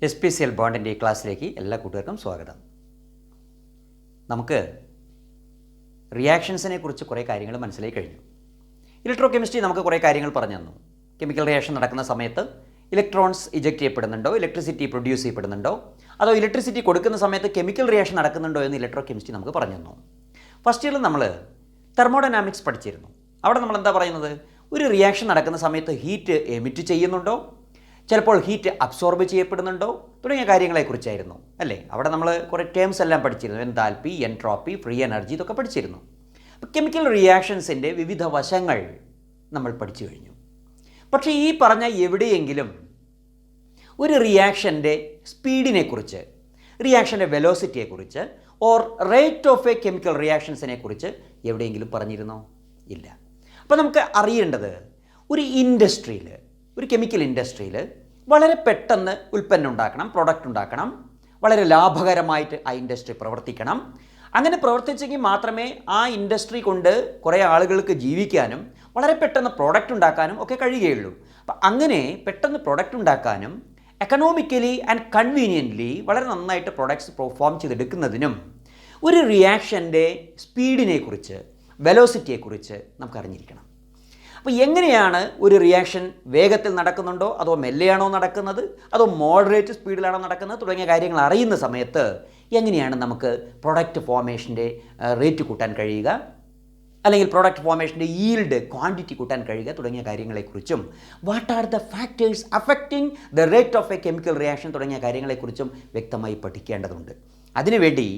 SPCL ബോണ്ടിൻ്റെ ഈ ക്ലാസ്സിലേക്ക് എല്ലാ കൂട്ടുകാർക്കും സ്വാഗതം. നമുക്ക് റിയാക്ഷൻസിനെ കുറിച്ച് കുറേ കാര്യങ്ങൾ മനസ്സിലായി കഴിഞ്ഞു. ഇലക്ട്രോ കെമിസ്ട്രി നമുക്ക് കുറേ കാര്യങ്ങൾ പറഞ്ഞു തന്നു. കെമിക്കൽ റിയാക്ഷൻ നടക്കുന്ന സമയത്ത് ഇലക്ട്രോൺസ് ഇജക്റ്റ് ചെയ്യപ്പെടുന്നുണ്ടോ, ഇലക്ട്രിസിറ്റി പ്രൊഡ്യൂസ് ചെയ്യപ്പെടുന്നുണ്ടോ, അതോ ഇലക്ട്രിസിറ്റി കൊടുക്കുന്ന സമയത്ത് കെമിക്കൽ റിയാക്ഷൻ നടക്കുന്നുണ്ടോ എന്ന് ഇലക്ട്രോ കെമിസ്ട്രി നമുക്ക് പറഞ്ഞു തന്നു. ഫസ്റ്റ് ഇയറിൽ നമ്മൾ തെർമോഡൈനാമിക്സ് പഠിച്ചിരുന്നു. അവിടെ നമ്മൾ എന്താ പറയുന്നത്, ഒരു റിയാക്ഷൻ നടക്കുന്ന സമയത്ത് ഹീറ്റ് എമിറ്റ് ചെയ്യുന്നുണ്ടോ, ചിലപ്പോൾ ഹീറ്റ് അബ്സോർബ് ചെയ്യപ്പെടുന്നുണ്ടോ തുടങ്ങിയ കാര്യങ്ങളെക്കുറിച്ചായിരുന്നു അല്ലേ. അവിടെ നമ്മൾ കുറേ ടേംസ് എല്ലാം പഠിച്ചിരുന്നു. എൻതാൽപ്പി, എൻട്രോപ്പി, ഫ്രീ എനർജി ഇതൊക്കെ പഠിച്ചിരുന്നു. അപ്പോൾ കെമിക്കൽ റിയാക്ഷൻസിൻ്റെ വിവിധ വശങ്ങൾ നമ്മൾ പഠിച്ചു കഴിഞ്ഞു. പക്ഷേ ഈ പറഞ്ഞ എവിടെയെങ്കിലും ഒരു റിയാക്ഷൻ്റെ സ്പീഡിനെക്കുറിച്ച്, റിയാക്ഷൻ്റെ വെലോസിറ്റിയെക്കുറിച്ച് or rate of a chemical റിയാക്ഷൻസിനെ കുറിച്ച് എവിടെയെങ്കിലും പറഞ്ഞിരുന്നോ? ഇല്ല. അപ്പോൾ നമുക്ക് അറിയേണ്ടത്, ഒരു ഇൻഡസ്ട്രിയിൽ, ഒരു കെമിക്കൽ ഇൻഡസ്ട്രിയിൽ വളരെ പെട്ടെന്ന് ഉൽപ്പന്നം ഉണ്ടാക്കണം, പ്രൊഡക്റ്റ് ഉണ്ടാക്കണം, വളരെ ലാഭകരമായിട്ട് ആ ഇൻഡസ്ട്രി പ്രവർത്തിക്കണം. അങ്ങനെ പ്രവർത്തിച്ചെങ്കിൽ മാത്രമേ ആ ഇൻഡസ്ട്രി കൊണ്ട് കുറേ ആളുകൾക്ക് ജീവിക്കാനും വളരെ പെട്ടെന്ന് പ്രോഡക്റ്റ് ഉണ്ടാക്കാനും ഒക്കെ കഴിയുകയുള്ളൂ. അപ്പം അങ്ങനെ പെട്ടെന്ന് പ്രൊഡക്റ്റ് ഉണ്ടാക്കാനും എക്കണോമിക്കലി ആൻഡ് കൺവീനിയൻ്റ്ലി വളരെ നന്നായിട്ട് പ്രൊഡക്ട്സ് പെർഫോം ചെയ്തെടുക്കുന്നതിനും ഒരു റിയാക്ഷൻ്റെ സ്പീഡിനെക്കുറിച്ച്, വെലോസിറ്റിയെക്കുറിച്ച് നമുക്ക് അറിഞ്ഞിരിക്കണം. അപ്പോൾ എങ്ങനെയാണ് ഒരു റിയാക്ഷൻ വേഗത്തിൽ നടക്കുന്നുണ്ടോ അതോ മെല്ലെയാണോ നടക്കുന്നത്, അതോ മോഡറേറ്റ് സ്പീഡിലാണോ നടക്കുന്നത് തുടങ്ങിയ കാര്യങ്ങൾ അറിയുന്ന സമയത്ത് എങ്ങനെയാണ് നമുക്ക് പ്രൊഡക്റ്റ് ഫോർമേഷൻ്റെ റേറ്റ് കൂട്ടാൻ കഴിയുക, അല്ലെങ്കിൽ പ്രൊഡക്റ്റ് ഫോർമേഷൻ്റെ ഈൽഡ് ക്വാണ്ടിറ്റി കൂട്ടാൻ കഴിയുക തുടങ്ങിയ കാര്യങ്ങളെക്കുറിച്ചും, what are the factors affecting the rate of a chemical reaction തുടങ്ങിയ കാര്യങ്ങളെക്കുറിച്ചും വ്യക്തമായി പഠിക്കേണ്ടതുണ്ട്. അതിനുവേണ്ടി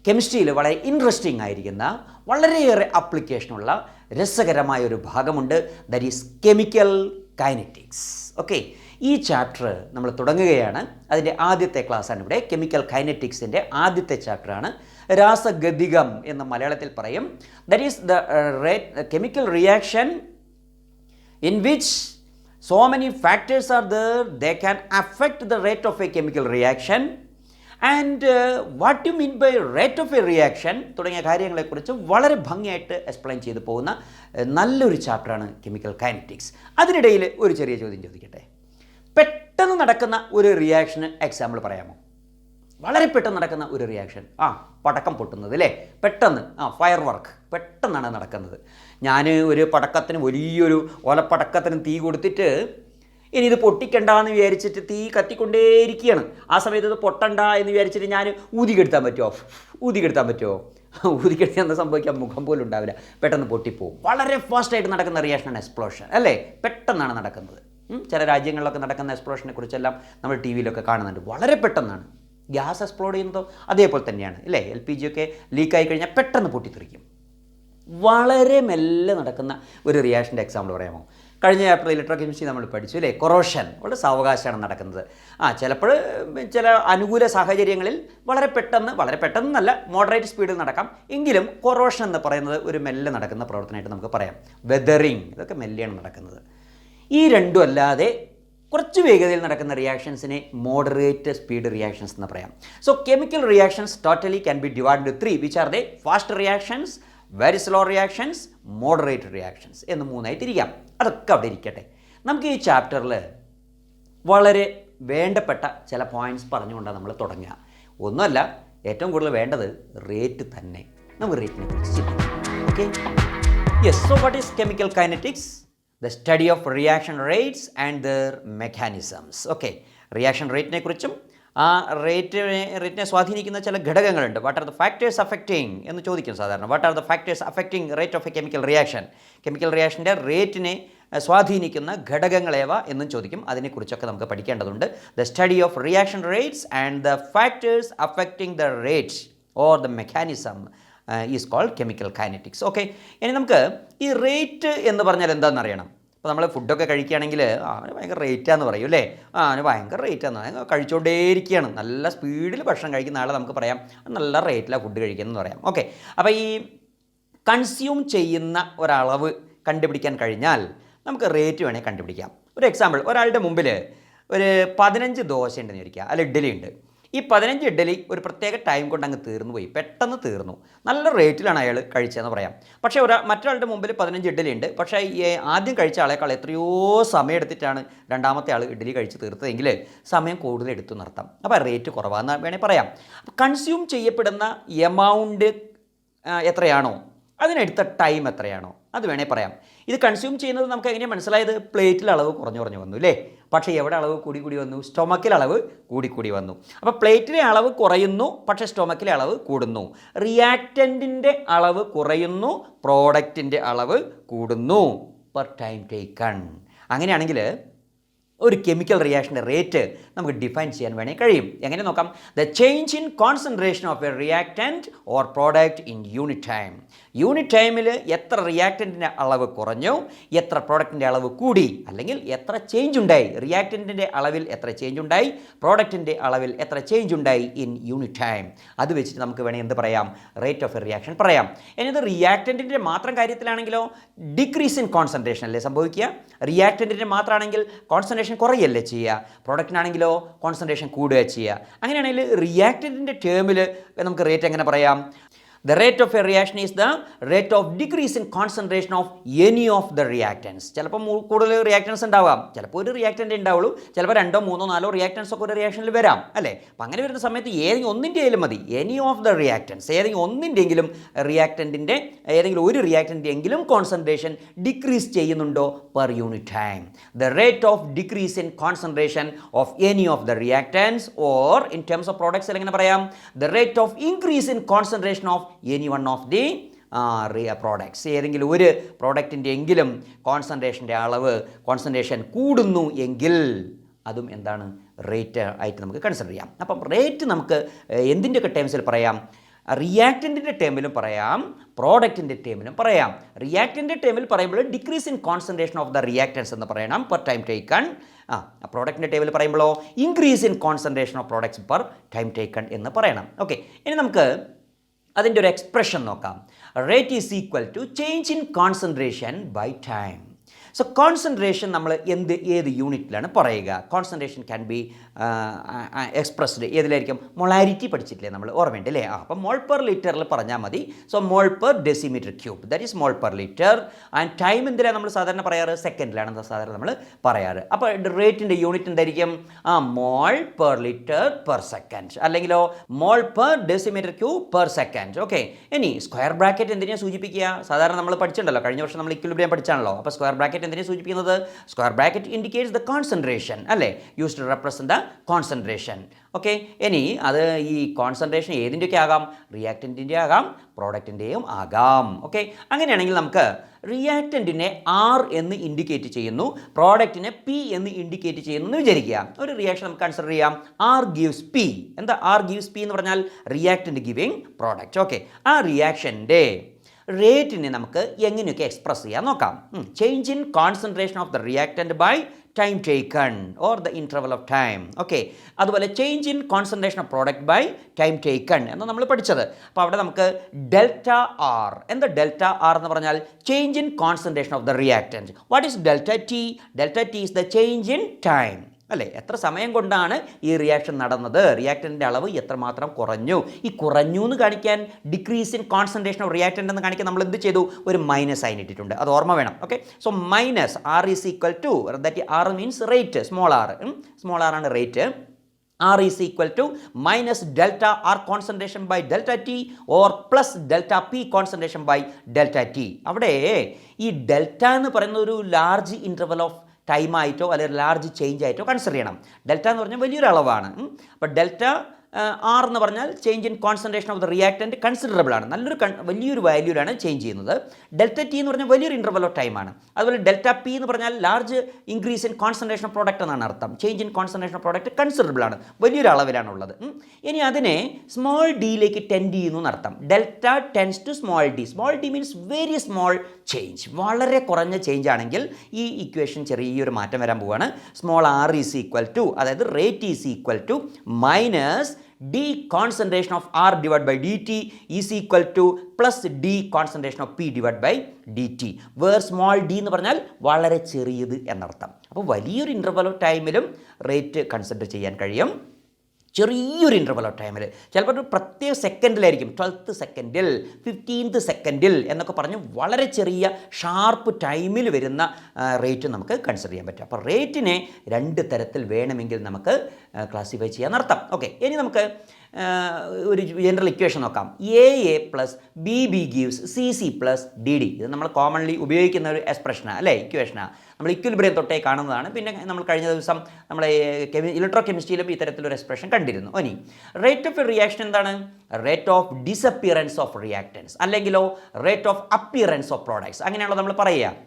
കെമിസ്ട്രിയിൽ വളരെ ഇൻട്രസ്റ്റിംഗ് ആയിരിക്കുന്ന, വളരെയേറെ ആപ്ലിക്കേഷനുള്ള രസകരമായ ഒരു ഭാഗമുണ്ട്. That is chemical kinetics. Okay, ഈ ചാപ്റ്റർ നമ്മൾ തുടങ്ങുകയാണ്. അതിൻ്റെ ആദ്യത്തെ ക്ലാസ്സാണ് ഇവിടെ. കെമിക്കൽ കൈനറ്റിക്സിൻ്റെ ആദ്യത്തെ ചാപ്റ്ററാണ്. രാസഗതികം എന്ന് മലയാളത്തിൽ പറയും. That is the chemical reaction in which so many factors are there, they can affect the rate of a chemical reaction. And what you mean by rate of a reaction തുടങ്ങിയ കാര്യങ്ങളെക്കുറിച്ച് വളരെ ഭംഗിയായിട്ട് explain ചെയ്തു പോകുന്ന നല്ലൊരു ചാപ്റ്ററാണ് chemical kinetics. അതിനിടയിൽ ഒരു ചെറിയ ചോദ്യം ചോദിക്കട്ടെ. പെട്ടെന്ന് നടക്കുന്ന ഒരു റിയാക്ഷന് എക്സാമ്പിൾ പറയാമോ? വളരെ പെട്ടെന്ന് നടക്കുന്ന ഒരു റിയാക്ഷൻ, പടക്കം പൊട്ടുന്നത് അല്ലേ, പെട്ടെന്ന്, ഫയർ വർക്ക് പെട്ടെന്നാണ് നടക്കുന്നത്. ഞാൻ ഒരു പടക്കത്തിന്, വലിയൊരു ഓലപ്പടക്കത്തിന് തീ കൊടുത്തിട്ട് ഇനി ഇത് പൊട്ടിക്കണ്ടെന്ന് വിചാരിച്ചിട്ട് തീ കത്തിക്കൊണ്ടേയിരിക്കുകയാണ്. ആ സമയത്ത് ഇത് പൊട്ടണ്ട എന്ന് വിചാരിച്ചിട്ട് ഞാൻ ഊതിക്കെടുത്താൻ പറ്റുമോ? ഊതിക്കെടുത്താൽ എന്താ സംഭവിക്കാം? മുഖം പോലും ഉണ്ടാവില്ല, പെട്ടെന്ന് പൊട്ടിപ്പോവും. വളരെ ഫാസ്റ്റായിട്ട് നടക്കുന്ന റിയാക്ഷനാണ് എക്സ്പ്ലോഷൻ അല്ലേ, പെട്ടെന്നാണ് നടക്കുന്നത്. ചില രാജ്യങ്ങളിലൊക്കെ നടക്കുന്ന എക്സ്പ്ലോഷനെ കുറിച്ചെല്ലാം നമ്മൾ ടി വിയിലൊക്കെ കാണുന്നുണ്ട്. വളരെ പെട്ടെന്നാണ്. ഗ്യാസ് എക്സ്പ്ലോഡ് ചെയ്യുന്നതോ അതേപോലെ തന്നെയാണ് അല്ലേ. LPG ഒക്കെ ലീക്കായി കഴിഞ്ഞാൽ പെട്ടെന്ന് പൊട്ടിത്തെറിക്കും. വളരെ മെല്ലെ നടക്കുന്ന ഒരു റിയാക്ഷൻ്റെ എക്സാമ്പിൾ പറയാമോ? കഴിഞ്ഞ ചാപ്റ്ററിൽ ഇലക്ട്രോ കെമിസ്ട്രി നമ്മൾ പഠിച്ചു അല്ലേ. കൊറോഷൻ വളരെ സാവകാശമാണ് നടക്കുന്നത്. ചിലപ്പോൾ ചില അനുകൂല സാഹചര്യങ്ങളിൽ വളരെ പെട്ടെന്നല്ല, മോഡറേറ്റ് സ്പീഡിൽ നടക്കാം. എങ്കിലും കൊറോഷൻ എന്ന് പറയുന്നത് ഒരു മെല്ലെ നടക്കുന്ന പ്രവർത്തനമായിട്ട് നമുക്ക് പറയാം. വെതറിങ് ഇതൊക്കെ മെല്ലെയാണ് നടക്കുന്നത്. ഈ രണ്ടും അല്ലാതെ കുറച്ച് വേഗതയിൽ നടക്കുന്ന റിയാക്ഷൻസിനെ മോഡറേറ്റ് സ്പീഡ് റിയാക്ഷൻസ് എന്ന് പറയാം. So chemical reactions totally can be divided into 3, which are they fast reactions, very slow reactions, moderate reactions എന്ന് മൂന്നായി തിരിക്കാം. അതൊക്കെ അവിടെ ഇരിക്കട്ടെ. നമുക്ക് ഈ ചാപ്റ്ററിൽ വളരെ വേണ്ടപ്പെട്ട ചില പോയിൻറ്റ്സ് പറഞ്ഞുകൊണ്ടാണ് നമ്മൾ തുടങ്ങുക. ഒന്നുമല്ല, ഏറ്റവും കൂടുതൽ വേണ്ടത് റേറ്റ് തന്നെ. നമുക്ക് റേറ്റിനെ കുറിച്ച് ചിന്തിക്കാം. Okay, yes. So what is chemical kinetics? The study of reaction rates and their mechanisms. Okay, reaction റേറ്റിനെ കുറിച്ചും ആ റേറ്റിനെ സ്വാധീനിക്കുന്ന ചില ഘടകങ്ങളുണ്ട്. What are the factors affecting എന്ന് ചോദിക്കും സാധാരണ. What are the factors affecting rate of a chemical reaction? Chemical റിയാക്ഷൻ്റെ റേറ്റിനെ സ്വാധീനിക്കുന്ന ഘടകങ്ങളേവ എന്നും ചോദിക്കും. അതിനെക്കുറിച്ചൊക്കെ നമുക്ക് പഠിക്കേണ്ടതുണ്ട്. The study of reaction rates and the factors affecting the rate or the mechanism is called chemical kinetics. Okay, ഇനി നമുക്ക് ഈ റേറ്റ് എന്ന് പറഞ്ഞാൽ എന്താണെന്ന് അറിയണം. ഇപ്പോൾ നമ്മൾ ഫുഡൊക്കെ കഴിക്കുകയാണെങ്കിൽ അവന് ഭയങ്കര റേറ്റാന്ന് പറയും അല്ലേ. അവന് ഭയങ്കര റേറ്റാന്ന്, കഴിച്ചുകൊണ്ടേയിരിക്കുകയാണ്. നല്ല സ്പീഡിൽ ഭക്ഷണം കഴിക്കുന്ന ആളെ നമുക്ക് പറയാം നല്ല റേറ്റിലാണ് ഫുഡ് കഴിക്കുന്നതെന്ന് പറയാം. ഓക്കെ, അപ്പോൾ ഈ കൺസ്യൂം ചെയ്യുന്ന ഒരളവ് കണ്ടുപിടിക്കാൻ കഴിഞ്ഞാൽ നമുക്ക് റേറ്റ് വേണേൽ കണ്ടുപിടിക്കാം. ഒരു എക്സാമ്പിൾ, ഒരാളുടെ മുമ്പിൽ ഒരു 15 ദോശ ഉണ്ടെന്ന് വിചാരിക്കുക, അല്ല ഇഡ്ഡലി ഉണ്ട്. ഈ 15 ഇഡ്ഡലി ഒരു പ്രത്യേക ടൈം കൊണ്ട് അങ്ങ് തീർന്നു പോയി, പെട്ടെന്ന് തീർന്നു. നല്ല റേറ്റിലാണ് അയാൾ കഴിച്ചതെന്ന് പറയാം. പക്ഷേ മറ്റൊരാളുടെ മുമ്പിൽ 15 ഇഡ്ഡലി ഉണ്ട്, പക്ഷേ ആദ്യം കഴിച്ച ആളേക്കാൾ എത്രയോ സമയം എടുത്തിട്ടാണ് രണ്ടാമത്തെ ആൾ ഇഡ്ഡലി കഴിച്ച് തീർത്തതെങ്കിൽ സമയം കൂടുതൽ എടുത്തു നിർത്താം. അപ്പോൾ റേറ്റ് കുറവാന്ന് വേണേൽ പറയാം. കൺസ്യൂം ചെയ്യപ്പെടുന്ന എമൗണ്ട് എത്രയാണോ അതിനെടുത്ത ടൈം എത്രയാണോ അത് വേണേൽ പറയാം. ഇത് കൺസ്യൂം ചെയ്യുന്നത് നമുക്ക് എങ്ങനെയാണ് മനസ്സിലായത്? പ്ലേറ്റിൽ അളവ് കുറഞ്ഞു വന്നു അല്ലേ? പക്ഷേ എവിടെ അളവ് കൂടി വന്നു? സ്റ്റൊമക്കിൽ അളവ് കൂടി വന്നു. അപ്പോൾ പ്ലേറ്റിലെ അളവ് കുറയുന്നു, പക്ഷേ സ്റ്റൊമക്കിലെ അളവ് കൂടുന്നു. റിയാക്റ്റൻറ്റിൻ്റെ അളവ് കുറയുന്നു, പ്രോഡക്റ്റിൻ്റെ അളവ് കൂടുന്നു പെർ ടൈം ടേക്കൺ. അങ്ങനെയാണെങ്കിൽ ഒരു കെമിക്കൽ റിയാക്ഷൻ്റെ റേറ്റ് നമുക്ക് ഡിഫൈൻ ചെയ്യാൻ വേണമെങ്കിൽ കഴിയും. എങ്ങനെ നോക്കാം? The change in concentration of A reactant or product in unit time. Unit ടൈമിൽ എത്ര റിയാക്റ്റൻറ്റിൻ്റെ അളവ് കുറഞ്ഞു, എത്ര പ്രോഡക്റ്റിൻ്റെ അളവ് കൂടി, അല്ലെങ്കിൽ എത്ര ചേഞ്ച് ഉണ്ടായി, റിയാക്റ്റൻറ്റിൻ്റെ അളവിൽ എത്ര ചേഞ്ച് ഉണ്ടായി, പ്രോഡക്റ്റിൻ്റെ അളവിൽ എത്ര ചേഞ്ച് ഉണ്ടായി ഇൻ യൂണിറ്റ് ടൈം. അത് വെച്ചിട്ട് നമുക്ക് വേണമെങ്കിൽ എന്ത് പറയാം? റേറ്റ് ഓഫ് എ റിയാക്ഷൻ പറയാം. ഇനി ഇത് റിയാക്റ്റൻറ്റിൻ്റെ മാത്രം കാര്യത്തിലാണെങ്കിലോ ഡിക്രീസ് ഇൻ കോൺസെൻട്രേഷൻ അല്ലേ സംഭവിക്കുക? റിയാക്റ്റൻറ്റിൻ്റെ മാത്രമാണെങ്കിൽ കോൺസെൻട്രേഷൻ കുറയല്ലേ ചെയ്യുക, പ്രോഡക്റ്റിനാണെങ്കിലോ കോൺസെൻട്രേഷൻ കൂടുക ചെയ്യുക. അങ്ങനെയാണെങ്കിൽ റിയാക്റ്റൻറ്റിൻ്റെ ടേമിൽ നമുക്ക് റേറ്റ് എങ്ങനെ പറയാം? The rate of a reaction is the rate of decrease in concentration of any of the reactants. ചിലപ്പോൾ കൂടുതൽ റിയാക്റ്റൻസ് ഉണ്ടാവാം, ചിലപ്പോൾ ഒരു റിയാക്റ്റൻ്റ് ഉണ്ടാവുള്ളൂ, ചിലപ്പോൾ 2, 3, 4 റിയാക്റ്റൻസ് ഒക്കെ ഒരു റിയാക്ഷനിൽ വരാം അല്ലേ? അപ്പം അങ്ങനെ വരുന്ന സമയത്ത് ഏതെങ്കിലും ഒന്നിൻ്റെ ആയാലും മതി, എനി ഓഫ് ദ റിയാക്റ്റൻസ്, ഏതെങ്കിലും ഒന്നിൻ്റെങ്കിലും റിയാക്റ്റൻറ്റിൻ്റെ ഏതെങ്കിലും ഒരു റിയാക്റ്റൻ്റ് എങ്കിലും കോൺസെൻട്രേഷൻ ഡിക്രീസ് ചെയ്യുന്നുണ്ടോ per unit time. The rate of decrease in concentration of any of the reactants or in terms of പ്രോഡക്ട്സിൽ എങ്ങനെ പറയാം? The rate of increase in concentration of any one of the products. ഏതെങ്കിലും ഒരു പ്രോഡക്റ്റിൻ്റെ എങ്കിലും concentration കൂടുന്നു എങ്കിൽ അതും എന്താണ്? റേറ്റ് ആയിട്ട് നമുക്ക് കൺസിഡർ ചെയ്യാം. അപ്പം റേറ്റ് നമുക്ക് എന്തിൻ്റെയൊക്കെ ടേംസിൽ പറയാം? റിയാക്റ്റൻറ്റിൻ്റെ ടേമിലും പറയാം, പ്രോഡക്റ്റിൻ്റെ ടേമിലും പറയാം. റിയാക്റ്റൻ്റെ ടേമിൽ പറയുമ്പോൾ decrease in concentration of the reactants എന്ന് പറയണം പെർ ടൈം ടേക്കൺ. പ്രോഡക്റ്റിൻ്റെ ടേബിൾ പറയുമ്പോഴോ increase in concentration of products per time taken എന്ന് പറയണം. ഓക്കെ, ഇനി നമുക്ക് അതിൻ്റെ ഒരു എക്സ്പ്രഷൻ നോക്കാം. Rate is equal to change in concentration by time. So concentration നമ്മൾ ഏത് യൂണിറ്റിലാണ് പറയുക? കോൺസെൻട്രേഷൻ ക്യാൻ ബി എക്സ്പ്രസ്ഡ് ഏതിലായിരിക്കും? മൊളാരിറ്റി പഠിച്ചിട്ടില്ലേ നമ്മൾ, ഓർമ്മയുണ്ട് അല്ലേ? അപ്പം മോൾ പെർ ലിറ്ററിൽ പറഞ്ഞാൽ മതി. So mole per decimetre cube, that is mall per litre. And time എന്തിനാണ് നമ്മൾ സാധാരണ പറയാറ്? സെക്കൻഡിലാണ് സാധാരണ നമ്മൾ പറയാറ്. അപ്പോൾ റേറ്റിൻ്റെ യൂണിറ്റ് എന്തായിരിക്കും? Mole per litre per second, അല്ലെങ്കിലോ mole per decimetre cube per second. Okay, ഇനി സ്ക്വയർ ബ്രാക്കറ്റ് എന്തിനാണ് സൂചിപ്പിക്കുക? സാധാരണ നമ്മൾ പഠിച്ചിട്ടുണ്ടല്ലോ, കഴിഞ്ഞ വർഷം നമ്മൾ ഇക്വിലിബ്രിയം പഠിച്ചാണല്ലോ. അപ്പോൾ സ്ക്വയർ ബ്രാക്കറ്റ് എന്തിനെ സൂചിപ്പിക്കുന്നത്? Square bracket indicates the concentration അല്ലേ, use to represent the concentration. Okay, ഇനി അത് ഈ കോൺസെൻട്രേഷൻ ഏതിൻ്റെയൊക്കെ ആകാം? റിയാക്റ്റൻറ്റിൻ്റെ ആകാം, പ്രോഡക്റ്റിൻ്റെയും ആകാം. ഓക്കെ, അങ്ങനെയാണെങ്കിൽ നമുക്ക് റിയാക്റ്റൻറ്റിനെ R എന്ന് ഇൻഡിക്കേറ്റ് ചെയ്യുന്നു, പ്രോഡക്റ്റിനെ P എന്ന് ഇൻഡിക്കേറ്റ് ചെയ്യുന്നു എന്ന് വിചാരിക്കുക. ഒരു റിയാക്ഷൻ നമുക്ക് കൺസിഡർ ചെയ്യാം. R gives P. എന്താ R gives P എന്ന് പറഞ്ഞാൽ? Reactant giving product. ഓക്കെ, ആ റിയാക്ഷൻ്റെ റേറ്റിനെ നമുക്ക് എങ്ങനെയൊക്കെ എക്സ്പ്രസ് ചെയ്യാൻ നോക്കാം. Change in concentration of the reactant by time taken or the interval of time. Okay, അതുപോലെ change in concentration of product by time taken എന്ന് നമ്മൾ പഠിച്ചത്. അപ്പോൾ അവിടെ നമുക്ക് ഡെൽറ്റ ആർ. എന്താ ഡെൽറ്റ ആർ എന്ന് പറഞ്ഞാൽ? Change in concentration of the reactant. What is delta T? Delta T is the change in time അല്ലേ? എത്ര സമയം കൊണ്ടാണ് ഈ റിയാക്ഷൻ നടന്നത്, റിയാക്റ്റൻറ്റിൻ്റെ അളവ് എത്രമാത്രം കുറഞ്ഞു. ഈ കുറഞ്ഞു എന്ന് കാണിക്കാൻ, decrease in concentration of reactant എന്ന് കാണിക്കാൻ നമ്മൾ എന്ത് ചെയ്തു? ഒരു മൈനസ് സൈൻ ഇട്ടിട്ടുണ്ട്, അത് ഓർമ്മ വേണം. Okay, so minus R is equal to, that R means rate, small R ആണ് rate. R is equal to minus delta R concentration by delta T or plus delta P concentration by delta T. അവിടെ ഈ delta എന്ന് പറയുന്ന ഒരു large interval of time ആയിട്ടോ അല്ലെങ്കിൽ large change ആയിട്ടോ consider ചെയ്യണം. ഡെൽറ്റ എന്ന് പറഞ്ഞാൽ വലിയൊരു അളവാണ്. അപ്പോൾ ഡെൽറ്റ ആർ എന്ന് പറഞ്ഞാൽ change in concentration of the reactant considerable ആണ്, വലിയൊരു വാല്യൂലാണ് ചേഞ്ച് ചെയ്യുന്നത്. ഡെൽറ്റ ടി എന്ന് പറഞ്ഞാൽ വലിയൊരു ഇൻ്റർവൽ ഓഫ് ടൈമാണ്. അതുപോലെ ഡെൽറ്റ പി എന്ന് പറഞ്ഞാൽ large increase in concentration of product എന്നാണ് അർത്ഥം. Change in concentration of product considerable ആണ്, വലിയൊരു അളവിലാണുള്ളത്. ഇനി അതിനെ സ്മോൾ ഡിയിലേക്ക് ടെൻഡ് ചെയ്യുന്നു എന്നർത്ഥം. Delta tends to small D. Small D means very small change, വളരെ കുറഞ്ഞ ചേഞ്ച് ആണെങ്കിൽ ഈ ഇക്വേഷൻ ചെറിയൊരു മാറ്റം വരാൻ പോവുകയാണ്. Small R is equal to, അതായത് rate is equal to minus d concentration of R divided by dt is equal to plus d concentration of P divided by dt, where small d എന്ന് പറഞ്ഞാൽ വളരെ ചെറിയത് എന്നർത്ഥം. അപ്പോൾ വലിയൊരു interval of ടൈമിലും rate consider ചെയ്യാൻ കഴിയും. ചെറിയൊരു ഇൻ്റർവൽ ഓഫ് ടൈമിൽ, ചിലപ്പോൾ ഒരു പ്രത്യേക സെക്കൻഡിലായിരിക്കും, 12th സെക്കൻഡിൽ, 15th സെക്കൻഡിൽ എന്നൊക്കെ പറഞ്ഞ് വളരെ ചെറിയ ഷാർപ്പ് ടൈമിൽ വരുന്ന റേറ്റ് നമുക്ക് കൺസിഡർ ചെയ്യാൻ പറ്റും. അപ്പോൾ റേറ്റിനെ 2 തരത്തിൽ വേണമെങ്കിൽ നമുക്ക് ക്ലാസിഫൈ ചെയ്യാനർത്ഥം. ഓക്കെ, ഇനി നമുക്ക് ഒരു ജനറൽ ഇക്വേഷൻ നോക്കാം. A plus B gives C plus D. ഇത് നമ്മൾ കോമൺലി ഉപയോഗിക്കുന്ന ഒരു എക്സ്പ്രഷനാണ് അല്ലേ, ഇക്വേഷനാണ്. നമ്മൾ ഇക്വിലിബ്രിയം തൊട്ടേ കാണുന്നതാണ്. പിന്നെ നമ്മൾ കഴിഞ്ഞ ദിവസം നമ്മളെ ഇലക്ട്രോ കെമിസ്ട്രിയിലും ഇത്തരത്തിലൊരു എക്സ്പ്രഷൻ കണ്ടിരുന്നു. ഇനി റേറ്റ് ഓഫ് എ റിയാക്ഷൻ എന്താണ്? Rate of disappearance of reactants, അല്ലെങ്കിലോ rate of appearance of products, അങ്ങനെയാണല്ലോ നമ്മൾ പറയുക.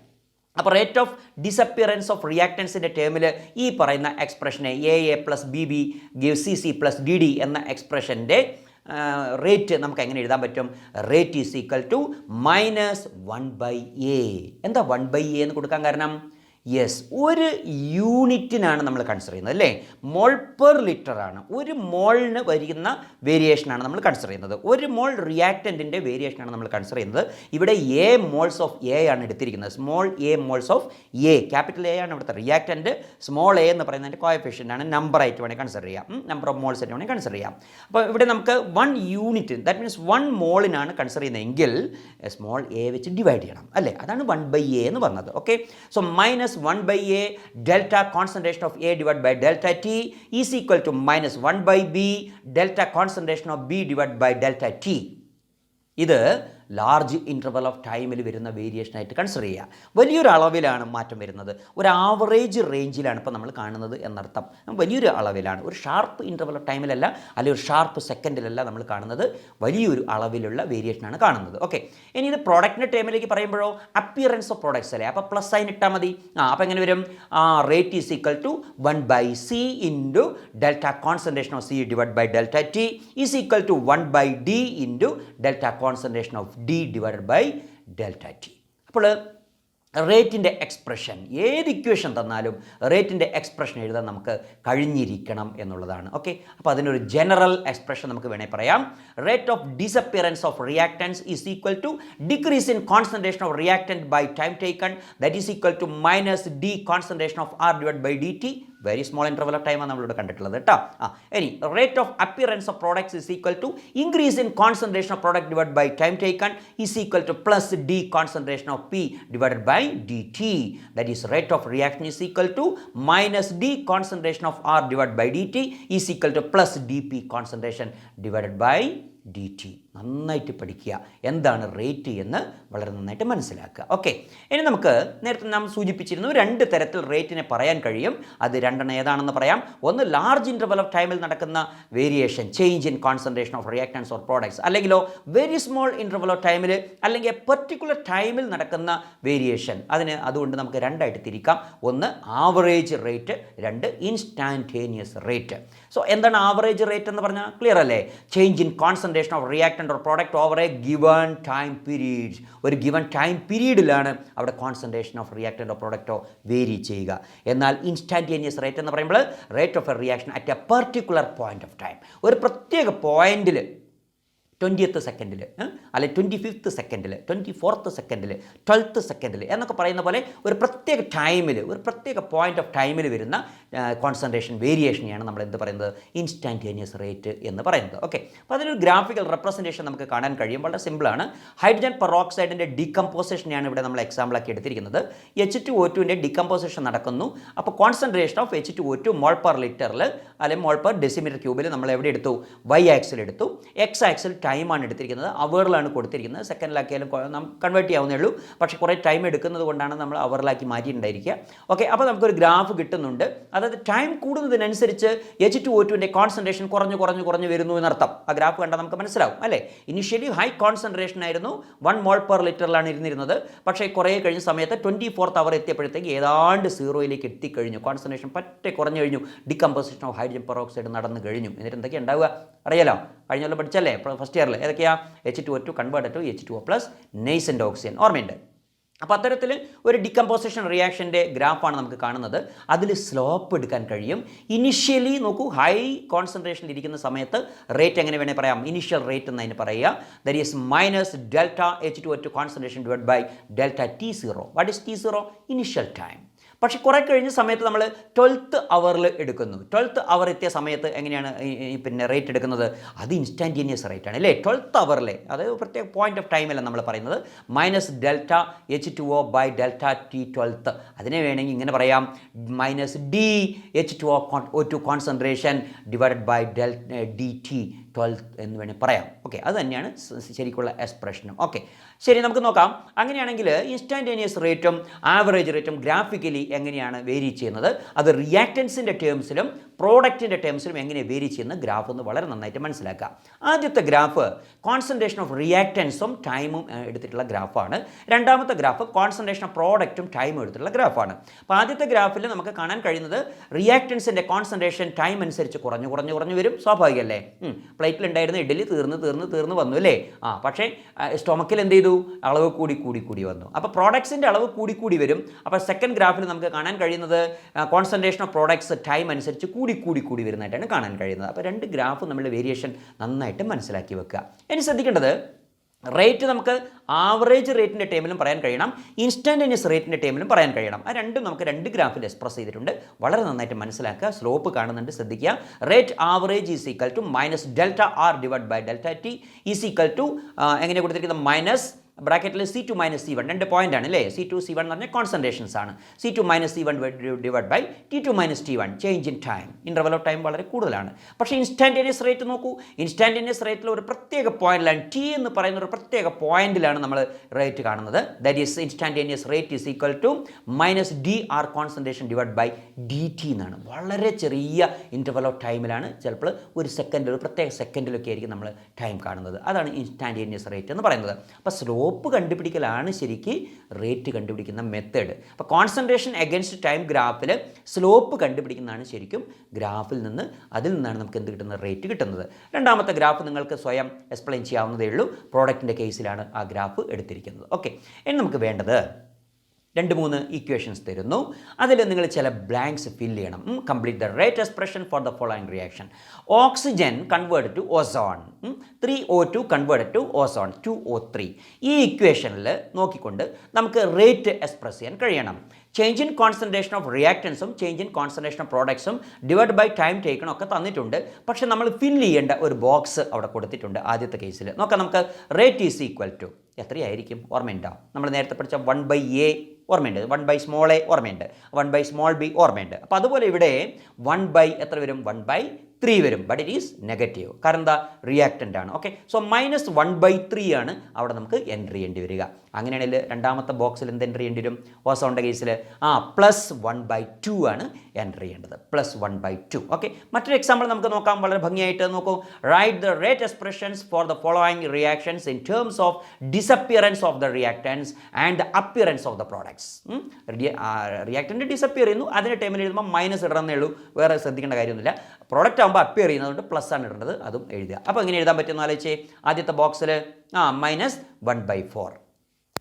അപ്പോൾ റേറ്റ് ഓഫ് ഡിസപ്പിയറൻസ് ഓഫ് റിയാക്റ്റൻസിൻ്റെ ടേമിൽ ഈ പറയുന്ന എക്സ്പ്രഷനെ A plus B give C plus D എന്ന എക്സ്പ്രഷൻ്റെ റേറ്റ് നമുക്ക് എങ്ങനെ എഴുതാൻ പറ്റും? Rate is equal to -1/a. എന്താ 1/a എന്ന് കൊടുക്കാൻ കാരണം? യെസ്, ഒരു യൂണിറ്റിനാണ് നമ്മൾ കൺസിഡർ ചെയ്യുന്നത് അല്ലേ, മോൾ പെർ ലിറ്റർ ആണ്. ഒരു മോളിന് വരുന്ന വേരിയേഷനാണ് നമ്മൾ കൺസിഡർ ചെയ്യുന്നത്. ഒരു മോൾ റിയാക്റ്റൻറ്റിൻ്റെ വേരിയേഷനാണ് നമ്മൾ കൺസിഡർ ചെയ്യുന്നത്. ഇവിടെ എ മോൾസ് ഓഫ് എ ആണ് എടുത്തിരിക്കുന്നത്. Small A moles of A, capital A ആണ് ഇവിടുത്തെ റിയാക്റ്റൻറ്റ്. സ്മോൾ എ എന്ന് പറയുന്നതിൻ്റെ കോഎഫിഷ്യൻ്റ് ആണ്, നമ്പർ ആയിട്ട് വേണമെങ്കിൽ കൺസിഡർ ചെയ്യാം, നമ്പർ ഓഫ് മോൾസ് ആയിട്ട് വേണമെങ്കിൽ കൺസിഡർ ചെയ്യാം. അപ്പോൾ ഇവിടെ നമുക്ക് 1 യൂണിറ്റ്, ദാറ്റ് മീൻസ് 1 മോളിനാണ് കൺസിഡർ ചെയ്യുന്നതെങ്കിൽ സ്മോൾ എ വെച്ച് ഡിവൈഡ് ചെയ്യണം അല്ലേ, അതാണ് 1/a എന്ന് പറഞ്ഞത്. Okay, so -1/a delta concentration of A divided by delta T is equal to -1/b delta concentration of B divided by delta T. ഇത് large interval of ടൈമിൽ വരുന്ന വേരിയേഷനായിട്ട് കൺസിഡർ ചെയ്യുക. വലിയൊരു അളവിലാണ് മാറ്റം വരുന്നത്, ഒരു ആവറേജ് റേഞ്ചിലാണ് ഇപ്പോൾ നമ്മൾ കാണുന്നത് എന്നർത്ഥം. വലിയൊരു അളവിലാണ്, ഒരു ഷാർപ്പ് ഇൻ്റർവൽ ഓഫ് ടൈമിലല്ല, അല്ലെങ്കിൽ ഒരു ഷാർപ്പ് സെക്കൻഡിലല്ല നമ്മൾ കാണുന്നത്, വലിയൊരു അളവിലുള്ള വേരിയേഷനാണ് കാണുന്നത്. ഓക്കെ, ഇനി ഇത് പ്രോഡക്റ്റിൻ്റെ ടൈമിലേക്ക് പറയുമ്പോഴോ അപ്പിയറൻസ് ഓഫ് പ്രോഡക്ട്സ് അല്ലേ, അപ്പോൾ പ്ലസ് സൈൻ ഇട്ടാൽ മതി. അപ്പോൾ എങ്ങനെ വരും? Rate is equal to 1/c into delta concentration of C divide by delta T is equal to 1/d into delta concentration of D divided by delta T. അപ്പോൾ റേറ്റിൻ്റെ expression, ഏത് equation തന്നാലും റേറ്റിൻ്റെ expression എഴുതാൻ നമുക്ക് കഴിഞ്ഞിരിക്കണം എന്നുള്ളതാണ്. ഓക്കെ, അപ്പോൾ അതിനൊരു general expression നമുക്ക് വേണേൽ പറയാം. Rate of disappearance of reactants is equal to decrease in concentration of reactant by time taken, that is equal to -d concentration of R divide by dt. Very small interval of ടൈമാണ് നമ്മളിവിടെ കണ്ടിട്ടുള്ളത് കേട്ടോ. ഇനി rate of appearance of products is equal to increase in concentration of product divide by time taken is equal to +d concentration of P divided by dt. That is rate of reaction is equal to -d concentration of R divide by dt is equal to +dp concentration divided by dt. നന്നായിട്ട് പഠിക്കുക, എന്താണ് rate എന്ന് വളരെ നന്നായിട്ട് മനസ്സിലാക്കുക. Okay, ഇനി നമുക്ക് നേരത്തെ നാം സൂചിപ്പിച്ചിരുന്നു 2 തരത്തിൽ റേറ്റിനെ പറയാൻ കഴിയും. അത് 2 ഏതാണെന്ന് പറയാം. ഒന്ന് ലാർജ് ഇൻ്റർവൽ ഓഫ് ടൈമിൽ നടക്കുന്ന variation, change in concentration of reactance or products, അല്ലെങ്കിലോ വെരി സ്മോൾ ഇൻ്റർവൽ ഓഫ് ടൈമിൽ അല്ലെങ്കിൽ എ പെർട്ടിക്കുലർ ടൈമിൽ നടക്കുന്ന വേരിയേഷൻ. അതുകൊണ്ട് നമുക്ക് 2 ആയിട്ട് തിരിക്കാം. ഒന്ന് average rate, 2 instantaneous rate. So എന്താണ് ആവറേജ് റേറ്റ് എന്ന് പറഞ്ഞാൽ ക്ലിയർ അല്ലേ? Change in concentration of reactant or product over a given time period. ഒരു ഗിവൺ ടൈം പീരീഡിലാണ് അവിടെ കോൺസെൻട്രേഷൻ ഓഫ് റിയാക്റ്റൻ്റ് ഓർ പ്രോഡക്റ്റോ വേരി ചെയ്യുക. എന്നാൽ ഇൻസ്റ്റാൻറ്റേനിയസ് റേറ്റ് എന്ന് പറയുമ്പോൾ rate of a reaction at a particular point of time, ഒരു പ്രത്യേക പോയിന്റിൽ 20th സെക്കൻഡിൽ, അല്ലെങ്കിൽ 25th സെക്കൻഡിൽ, 24th സെക്കൻഡിൽ, 12th സെക്കൻഡിൽ എന്നൊക്കെ പറയുന്ന പോലെ ഒരു പ്രത്യേക ടൈമിൽ, ഒരു പ്രത്യേക പോയിന്റ് ഓഫ് ടൈമിൽ വരുന്ന കോൺസെൻട്രേഷൻ വേരിയേഷനെയാണ് നമ്മൾ എന്ത് പറയുന്നത്? ഇൻസ്റ്റാൻറ്റേനിയസ് റേറ്റ് എന്ന് പറയുന്നത്. ഓക്കെ, അപ്പോൾ അതിനൊരു ഗ്രാഫിക്കൽ റെപ്രസെൻറ്റേഷൻ നമുക്ക് കാണാൻ കഴിയും. വളരെ സിമ്പിളാണ്. ഹൈഡ്രജൻ പെറോക്സൈഡിൻ്റെ ഡികമ്പോസിഷനെയാണ് ഇവിടെ നമ്മൾ എക്സാമ്പിളാക്കി എടുത്തിരിക്കുന്നത്. H2O2ൻ്റെ ഡികമ്പോസിഷൻ നടക്കുന്നു. അപ്പോൾ concentration of H2O2 mole per ലിറ്ററിൽ അല്ലെങ്കിൽ മോൾ പെർ ഡെസിമീറ്റർ ക്യൂബിൽ നമ്മൾ എവിടെ എടുത്തു? Y ആക്സിൽ എടുത്തു. X ആക്സിൽ ടൈമാണ് എടുത്തിരിക്കുന്നത്, അവറിലാണ് കൊടുത്തിരിക്കുന്നത്. സെക്കൻഡിലാക്കിയാലും നമുക്ക് കൺവേർട്ട് ചെയ്യാവുന്നേ ഉള്ളൂ, പക്ഷേ കുറേ ടൈം എടുക്കുന്നത് കൊണ്ടാണ് നമ്മൾ അവറിലാക്കി മാറ്റിയിട്ടുണ്ടായിരിക്കുക. ഓക്കെ, അപ്പോൾ നമുക്കൊരു ഗ്രാഫ് കിട്ടുന്നുണ്ട്. അതായത് ടൈം കൂടുന്നതിനനുസരിച്ച് H2O2ൻ്റെ കോൺസെൻട്രേഷൻ കുറഞ്ഞു വരുന്നു എന്നർത്ഥം. ആ ഗ്രാഫ് കണ്ടാൽ നമുക്ക് മനസ്സിലാവും അല്ലേ? ഇനിഷ്യലി ഹൈ കോൺസെൻട്രേഷൻ ആയിരുന്നു, 1 മോൾ പെർ ലിറ്ററിലാണ് ഇരുന്നിരുന്നത്. പക്ഷേ കുറേ കഴിഞ്ഞ സമയത്ത് 24th അവർ എത്തിയപ്പോഴത്തേക്ക് ഏതാണ്ട് 0യിലേക്ക് എത്തിക്കഴിഞ്ഞു. കോൺസെൻട്രേഷൻ പറ്റെ കുറഞ്ഞു കഴിഞ്ഞു. ഡികമ്പോസിഷൻ ഓഫ് ഹൈഡ്രജൻ പെറോക്സൈഡ് നടന്നു കഴിഞ്ഞു. എന്നിട്ട് എന്തൊക്കെയാണ് ഉണ്ടാവുക അറിയാലോ? കഴിഞ്ഞ കൊല്ലം പഠിച്ചല്ലേ ഫസ്റ്റ് ഇയറിൽ? ഏതൊക്കെയാണ്? H2O2 converted to H2O+, നെയ്സൻ്റ് oxygen. ഓർമ്മയുണ്ട്? അപ്പോൾ അത്തരത്തിൽ ഒരു ഡികമ്പോസിഷൻ റിയാക്ഷൻ്റെ ഗ്രാഫാണ് നമുക്ക് കാണുന്നത്. അതിൽ സ്ലോപ്പ് എടുക്കാൻ കഴിയും. ഇനിഷ്യലി നോക്കൂ, ഹൈ കോൺസെൻട്രേഷനിൽ ഇരിക്കുന്ന സമയത്ത് റേറ്റ് എങ്ങനെ വേണേൽ പറയാം? ഇനിഷ്യൽ റേറ്റ് എന്നതിന് പറയുക. That is -delta H2O2 concentration divide by delta T0. What is T0? Initial time. പക്ഷേ കുറേ കഴിഞ്ഞ സമയത്ത് നമ്മൾ 12th അവറിൽ എടുക്കുന്നു. 12th അവർ എത്തിയ സമയത്ത് എങ്ങനെയാണ് പിന്നെ റേറ്റ് എടുക്കുന്നത്? അത് ഇൻസ്റ്റാൻറ്റേനിയസ് റേറ്റ് ആണ് അല്ലേ? 12th അവറിലെ, അതായത് പ്രത്യേക പോയിന്റ് ഓഫ് ടൈമല്ല നമ്മൾ പറയുന്നത്, -ΔH2O/ΔT12. അതിനെ വേണമെങ്കിൽ ഇങ്ങനെ പറയാം, -DH2O2 concentration divided by ΔDT12 എന്ന് വേണമെങ്കിൽ പറയാം. ഓക്കെ, അത് തന്നെയാണ് ശരിക്കുള്ള എക്സ്പ്രഷനും. ഓക്കെ, ശരി, നമുക്ക് നോക്കാം. അങ്ങനെയാണെങ്കിൽ ഇൻസ്റ്റാൻറ്റേനിയസ് റേറ്റും ആവറേജ് റേറ്റും ഗ്രാഫിക്കലി എങ്ങനെയാണ് വേരി ചെയ്യുന്നത്, അത് റിയാക്റ്റൻസിൻ്റെ ടേംസിലും പ്രോഡക്റ്റിൻ്റെ ടേംസിലും എങ്ങനെ വേരി ചെയ്യുന്ന ഗ്രാഫ് എന്ന് വളരെ നന്നായിട്ട് മനസ്സിലാക്കുക. ആദ്യത്തെ ഗ്രാഫ് കോൺസെൻട്രേഷൻ ഓഫ് റിയാക്റ്റൻസും ടൈമും എടുത്തിട്ടുള്ള ഗ്രാഫാണ്. രണ്ടാമത്തെ ഗ്രാഫ് കോൺസെൻട്രേഷൻ ഓഫ് പ്രോഡക്റ്റും ടൈമും എടുത്തിട്ടുള്ള ഗ്രാഫാണ്. അപ്പോൾ ആദ്യത്തെ ഗ്രാഫിൽ നമുക്ക് കാണാൻ കഴിയുന്നത് റിയാക്റ്റൻസിൻ്റെ കോൺസെൻട്രേഷൻ ടൈം അനുസരിച്ച് കുറഞ്ഞു വരും. സ്വാഭാവികമല്ലേ? പ്ലേറ്റിലുണ്ടായിരുന്ന ഇഡലി തീർന്ന് വന്നു അല്ലേ? പക്ഷേ സ്റ്റൊമക്കിൽ എന്ത് ചെയ്തു? അളവ് കൂടി വന്നു. അപ്പോൾ പ്രോഡക്ട്സിൻ്റെ അളവ് കൂടി വരും. അപ്പോൾ സെക്കൻഡ് ഗ്രാഫിൽ നമുക്ക് കാണാൻ കഴിയുന്നത് കോൺസെൻട്രേഷൻ ഓഫ് പ്രോഡക്ട്സ് ടൈം അനുസരിച്ച് കൂടി വരുന്നതായിട്ടാണ് കാണാൻ കഴിയുന്നത്. അപ്പോൾ രണ്ട് ഗ്രാഫ് നമ്മളുടെ വേരിയേഷൻ നന്നായിട്ട് മനസ്സിലാക്കി വെക്കുക. ഇനി ശ്രദ്ധിക്കേണ്ടത്, റേറ്റ് നമുക്ക് ആവറേജ് റേറ്റിൻ്റെ ടേമിലും പറയാൻ കഴിയണം, ഇൻസ്റ്റാൻറ്റേനിയസ് റേറ്റിൻ്റെ ടേമിലും പറയാൻ കഴിയണം. ആ രണ്ടും നമുക്ക് രണ്ട് ഗ്രാഫിൽ എക്സ്പ്രസ് ചെയ്തിട്ടുണ്ട്. വളരെ നന്നായിട്ട് മനസ്സിലാക്കുക. സ്ലോപ്പ് കാണുന്നുണ്ട്, ശ്രദ്ധിക്കുക. Rate average is equal to -ΔR divide by ΔT is equal to എങ്ങനെ കൊടുത്തിരിക്കുന്നത്? മൈനസ് ബ്രാക്കറ്റിൽ C2 - C1 രണ്ട് പോയിന്റ് ആണ് അല്ലേ? C2 C1 എന്ന് പറഞ്ഞാൽ കോൺസെൻട്രേഷൻസ് ആണ്. C2 - C1 divide by T2 - T1 change in time. Interval of time വളരെ കൂടുതലാണ്. പക്ഷേ ഇൻസ്റ്റാൻറ്റേനിയസ് റേറ്റ് നോക്കൂ. ഇൻസ്റ്റാൻറ്റേനിയസ് റേറ്റിൽ ഒരു പ്രത്യേക പോയിന്റിലാണ്, T എന്ന് പറയുന്ന ഒരു പ്രത്യേക പോയിന്റിലാണ് നമ്മൾ റേറ്റ് കാണുന്നത്. That is instantaneous rate is equal to -DR concentration divide by DT എന്നാണ്. വളരെ ചെറിയ ഇൻ്റർവൽ ഓഫ് ടൈമിലാണ്, ചിലപ്പോൾ ഒരു സെക്കൻഡിൽ, ഒരു പ്രത്യേക സെക്കൻഡിലൊക്കെ ആയിരിക്കും നമ്മൾ ടൈം കാണുന്നത്. അതാണ് ഇൻസ്റ്റാൻറ്റേനിയസ് റേറ്റ് എന്ന് പറയുന്നത്. അപ്പോൾ സ്ലോപ്പ് കണ്ടുപിടിക്കലാണ് ശരിക്ക് റേറ്റ് കണ്ടുപിടിക്കുന്ന മെത്തേഡ്. അപ്പോൾ കോൺസെൻട്രേഷൻ അഗൈൻസ്റ്റ് ടൈം ഗ്രാഫിൽ സ്ലോപ്പ് കണ്ടുപിടിക്കുന്നതാണ് ശരിക്കും അതിൽ നിന്നാണ് നമുക്ക് എന്ത് കിട്ടുന്നത്? റേറ്റ് കിട്ടുന്നത്. രണ്ടാമത്തെ ഗ്രാഫ് നിങ്ങൾക്ക് സ്വയം എക്സ്പ്ലെയിൻ ചെയ്യാവുന്നതേ ഉള്ളൂ. പ്രോഡക്റ്റിൻ്റെ കേസിലാണ് ആ ഗ്രാഫ് എടുത്തിരിക്കുന്നത്. ഓക്കെ, ഇനി നമുക്ക് വേണ്ടത് 2-3 ഇക്വേഷൻസ് തരുന്നു. അതിൽ നിങ്ങൾ ചില ബ്ലാങ്ക്സ് ഫില്ല് ചെയ്യണം. Complete the rate expression for the following reaction. Oxygen convert to ozone, 3O2 convert to ozone, 2O3. ഈ ഇക്വേഷനിൽ നോക്കിക്കൊണ്ട് നമുക്ക് റേറ്റ് എക്സ്പ്രസ് ചെയ്യാൻ കഴിയണം. ചേഞ്ച് ഇൻ കോൺസെൻട്രേഷൻ ഓഫ് റിയാക്റ്റൻസും ചേഞ്ച് ഇൻ കോൺസെൻട്രേഷൻ ഓഫ് പ്രോഡക്ട്സും ഡിവൈഡ് ബൈ ടൈം ടേക്കൺ ഒക്കെ തന്നിട്ടുണ്ട്. പക്ഷേ നമ്മൾ ഫില്ല് ചെയ്യേണ്ട ഒരു ബോക്സ് അവിടെ കൊടുത്തിട്ടുണ്ട്. ആദ്യത്തെ കേസിൽ നോക്കാം. നമുക്ക് റേറ്റ് ഈസ് ഈക്വൽ ടു എത്രയായിരിക്കും? ഓർമ്മയുണ്ടോ? നമ്മൾ നേരത്തെ പഠിച്ച 1/A ഓർമ്മയുണ്ട്, 1/a ഓർമ്മയുണ്ട്, 1/b ഓർമ്മയുണ്ട്. അപ്പോൾ അതുപോലെ ഇവിടെ 1/ എത്ര വരും? 1/3 വരും. But it is negative. കാരണം എന്താ? റിയാക്റ്റൻ്റ് ആണ്. ഓക്കെ, സോ -1/3 ആണ് അവിടെ നമുക്ക് എൻട്രി ചെയ്യേണ്ടി വരിക. അങ്ങനെയാണെങ്കിൽ രണ്ടാമത്തെ ബോക്സിൽ എന്ത് എൻട്രി ചെയ്യേണ്ടി വരും? ഓസോണിൻ്റെ കേസിൽ +1/2 ആണ് എൻട്രി ചെയ്യേണ്ടത്. +1/2. ഓക്കെ, മറ്റൊരു എക്സാമ്പിൾ നമുക്ക് നോക്കാം. വളരെ ഭംഗിയായിട്ട് നോക്കൂ. Write the rate expressions four the following reactions in terms of disappearance of the reactance and the appearance of the products. Reactant disappear ചെയ്യുന്നു, അതിൻ്റെ ടൈമിൽ എഴുതുമ്പോൾ മൈനസ് ഇടണമെന്നേ ഉള്ളൂ, വേറെ ശ്രദ്ധിക്കേണ്ട കാര്യമൊന്നുമില്ല. പ്രോഡക്റ്റ് ആകുമ്പോൾ അപ്പിയർ ചെയ്യുന്നതുകൊണ്ട് പ്ലസ് ആണ് ഇടേണ്ടത്, അതും എഴുതുക. അപ്പോൾ എങ്ങനെ എഴുതാൻ പറ്റുമെന്ന് ആലോചിച്ചേ. ആദ്യത്തെ ബോക്സിൽ -1/4.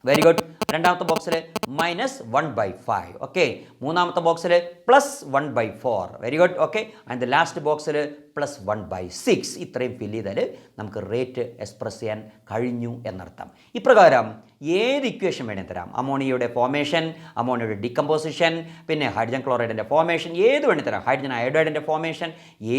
Very good. രണ്ടാമത്തെ ബോക്സിൽ -1/5. ഓക്കെ, മൂന്നാമത്തെ ബോക്സിൽ +1/4. Very good. Okay, and the last ബോക്സിൽ +1/6. ഇത്രയും ഫില്ല് ചെയ്താൽ നമുക്ക് റേറ്റ് എക്സ്പ്രസ് ചെയ്യാൻ കഴിഞ്ഞു എന്നർത്ഥം. ഇപ്രകാരം ഏത് ഇക്വേഷൻ വേണേൽ തരാം. അമോണിയയുടെ ഫോർമേഷൻ, അമോണിയയുടെ ഡിക്കമ്പോസിഷൻ, പിന്നെ ഹൈഡ്രജൻ ക്ലോറൈഡിൻ്റെ ഫോർമേഷൻ, ഏത് വേണേൽ തരാം. ഹൈഡ്രജൻ അയോഡൈഡിൻ്റെ ഫോർമേഷൻ,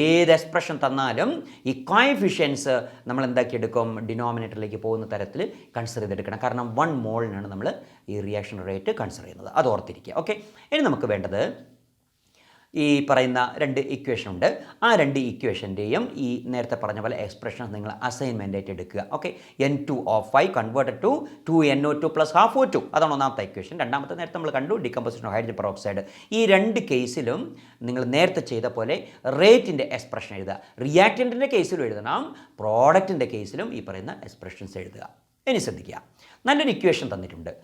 ഏത് എക്സ്പ്രഷൻ തന്നാലും ഈ കോഎഫിഷ്യൻസ് നമ്മൾ എന്താക്കിയെടുക്കും? ഡിനോമിനേറ്ററിലേക്ക് പോകുന്ന തരത്തിൽ കൺസിഡർ ചെയ്തെടുക്കണം. കാരണം 1 മോളിനാണ് നമ്മൾ ഈ റിയാക്ഷൻ റേറ്റ് കൺസിഡർ ചെയ്യുന്നത്. അത് ഓർത്തിരിക്കുക. ഓക്കെ, ഇനി നമുക്ക് വേണ്ടത് ഈ പറയുന്ന 2 ഇക്വേഷൻ ഉണ്ട്. ആ 2 ഇക്വേഷൻ്റെയും ഈ നേരത്തെ പറഞ്ഞ പോലെ എക്സ്പ്രഷൻ നിങ്ങൾ അസൈൻമെൻ്റ് ആയിട്ട് എടുക്കുക. Okay, N2O5 converted to 2NO2 + ½ O2. അതാണ് ഒന്നാമത്തെ ഇക്വേഷൻ. രണ്ടാമത്തെ നേരത്തെ നമ്മൾ കണ്ടു, ഡിക്കമ്പോസിഷൻ ഓഫ് ഹൈഡ്രജൻ പെറോക്സൈഡ്. ഈ 2 കേസിലും നിങ്ങൾ നേരത്തെ ചെയ്ത പോലെ റേറ്റിൻ്റെ എക്സ്പ്രഷൻ എഴുതുക. റിയാക്റ്റൻറ്റിൻ്റെ കേസിലും എഴുതണം, പ്രോഡക്റ്റിൻ്റെ കേസിലും ഈ പറയുന്ന എക്സ്പ്രഷൻസ് എഴുതുക. ഇനി ശ്രദ്ധിക്കുക, നല്ലൊരു ഇക്വേഷൻ തന്നിട്ടുണ്ട്.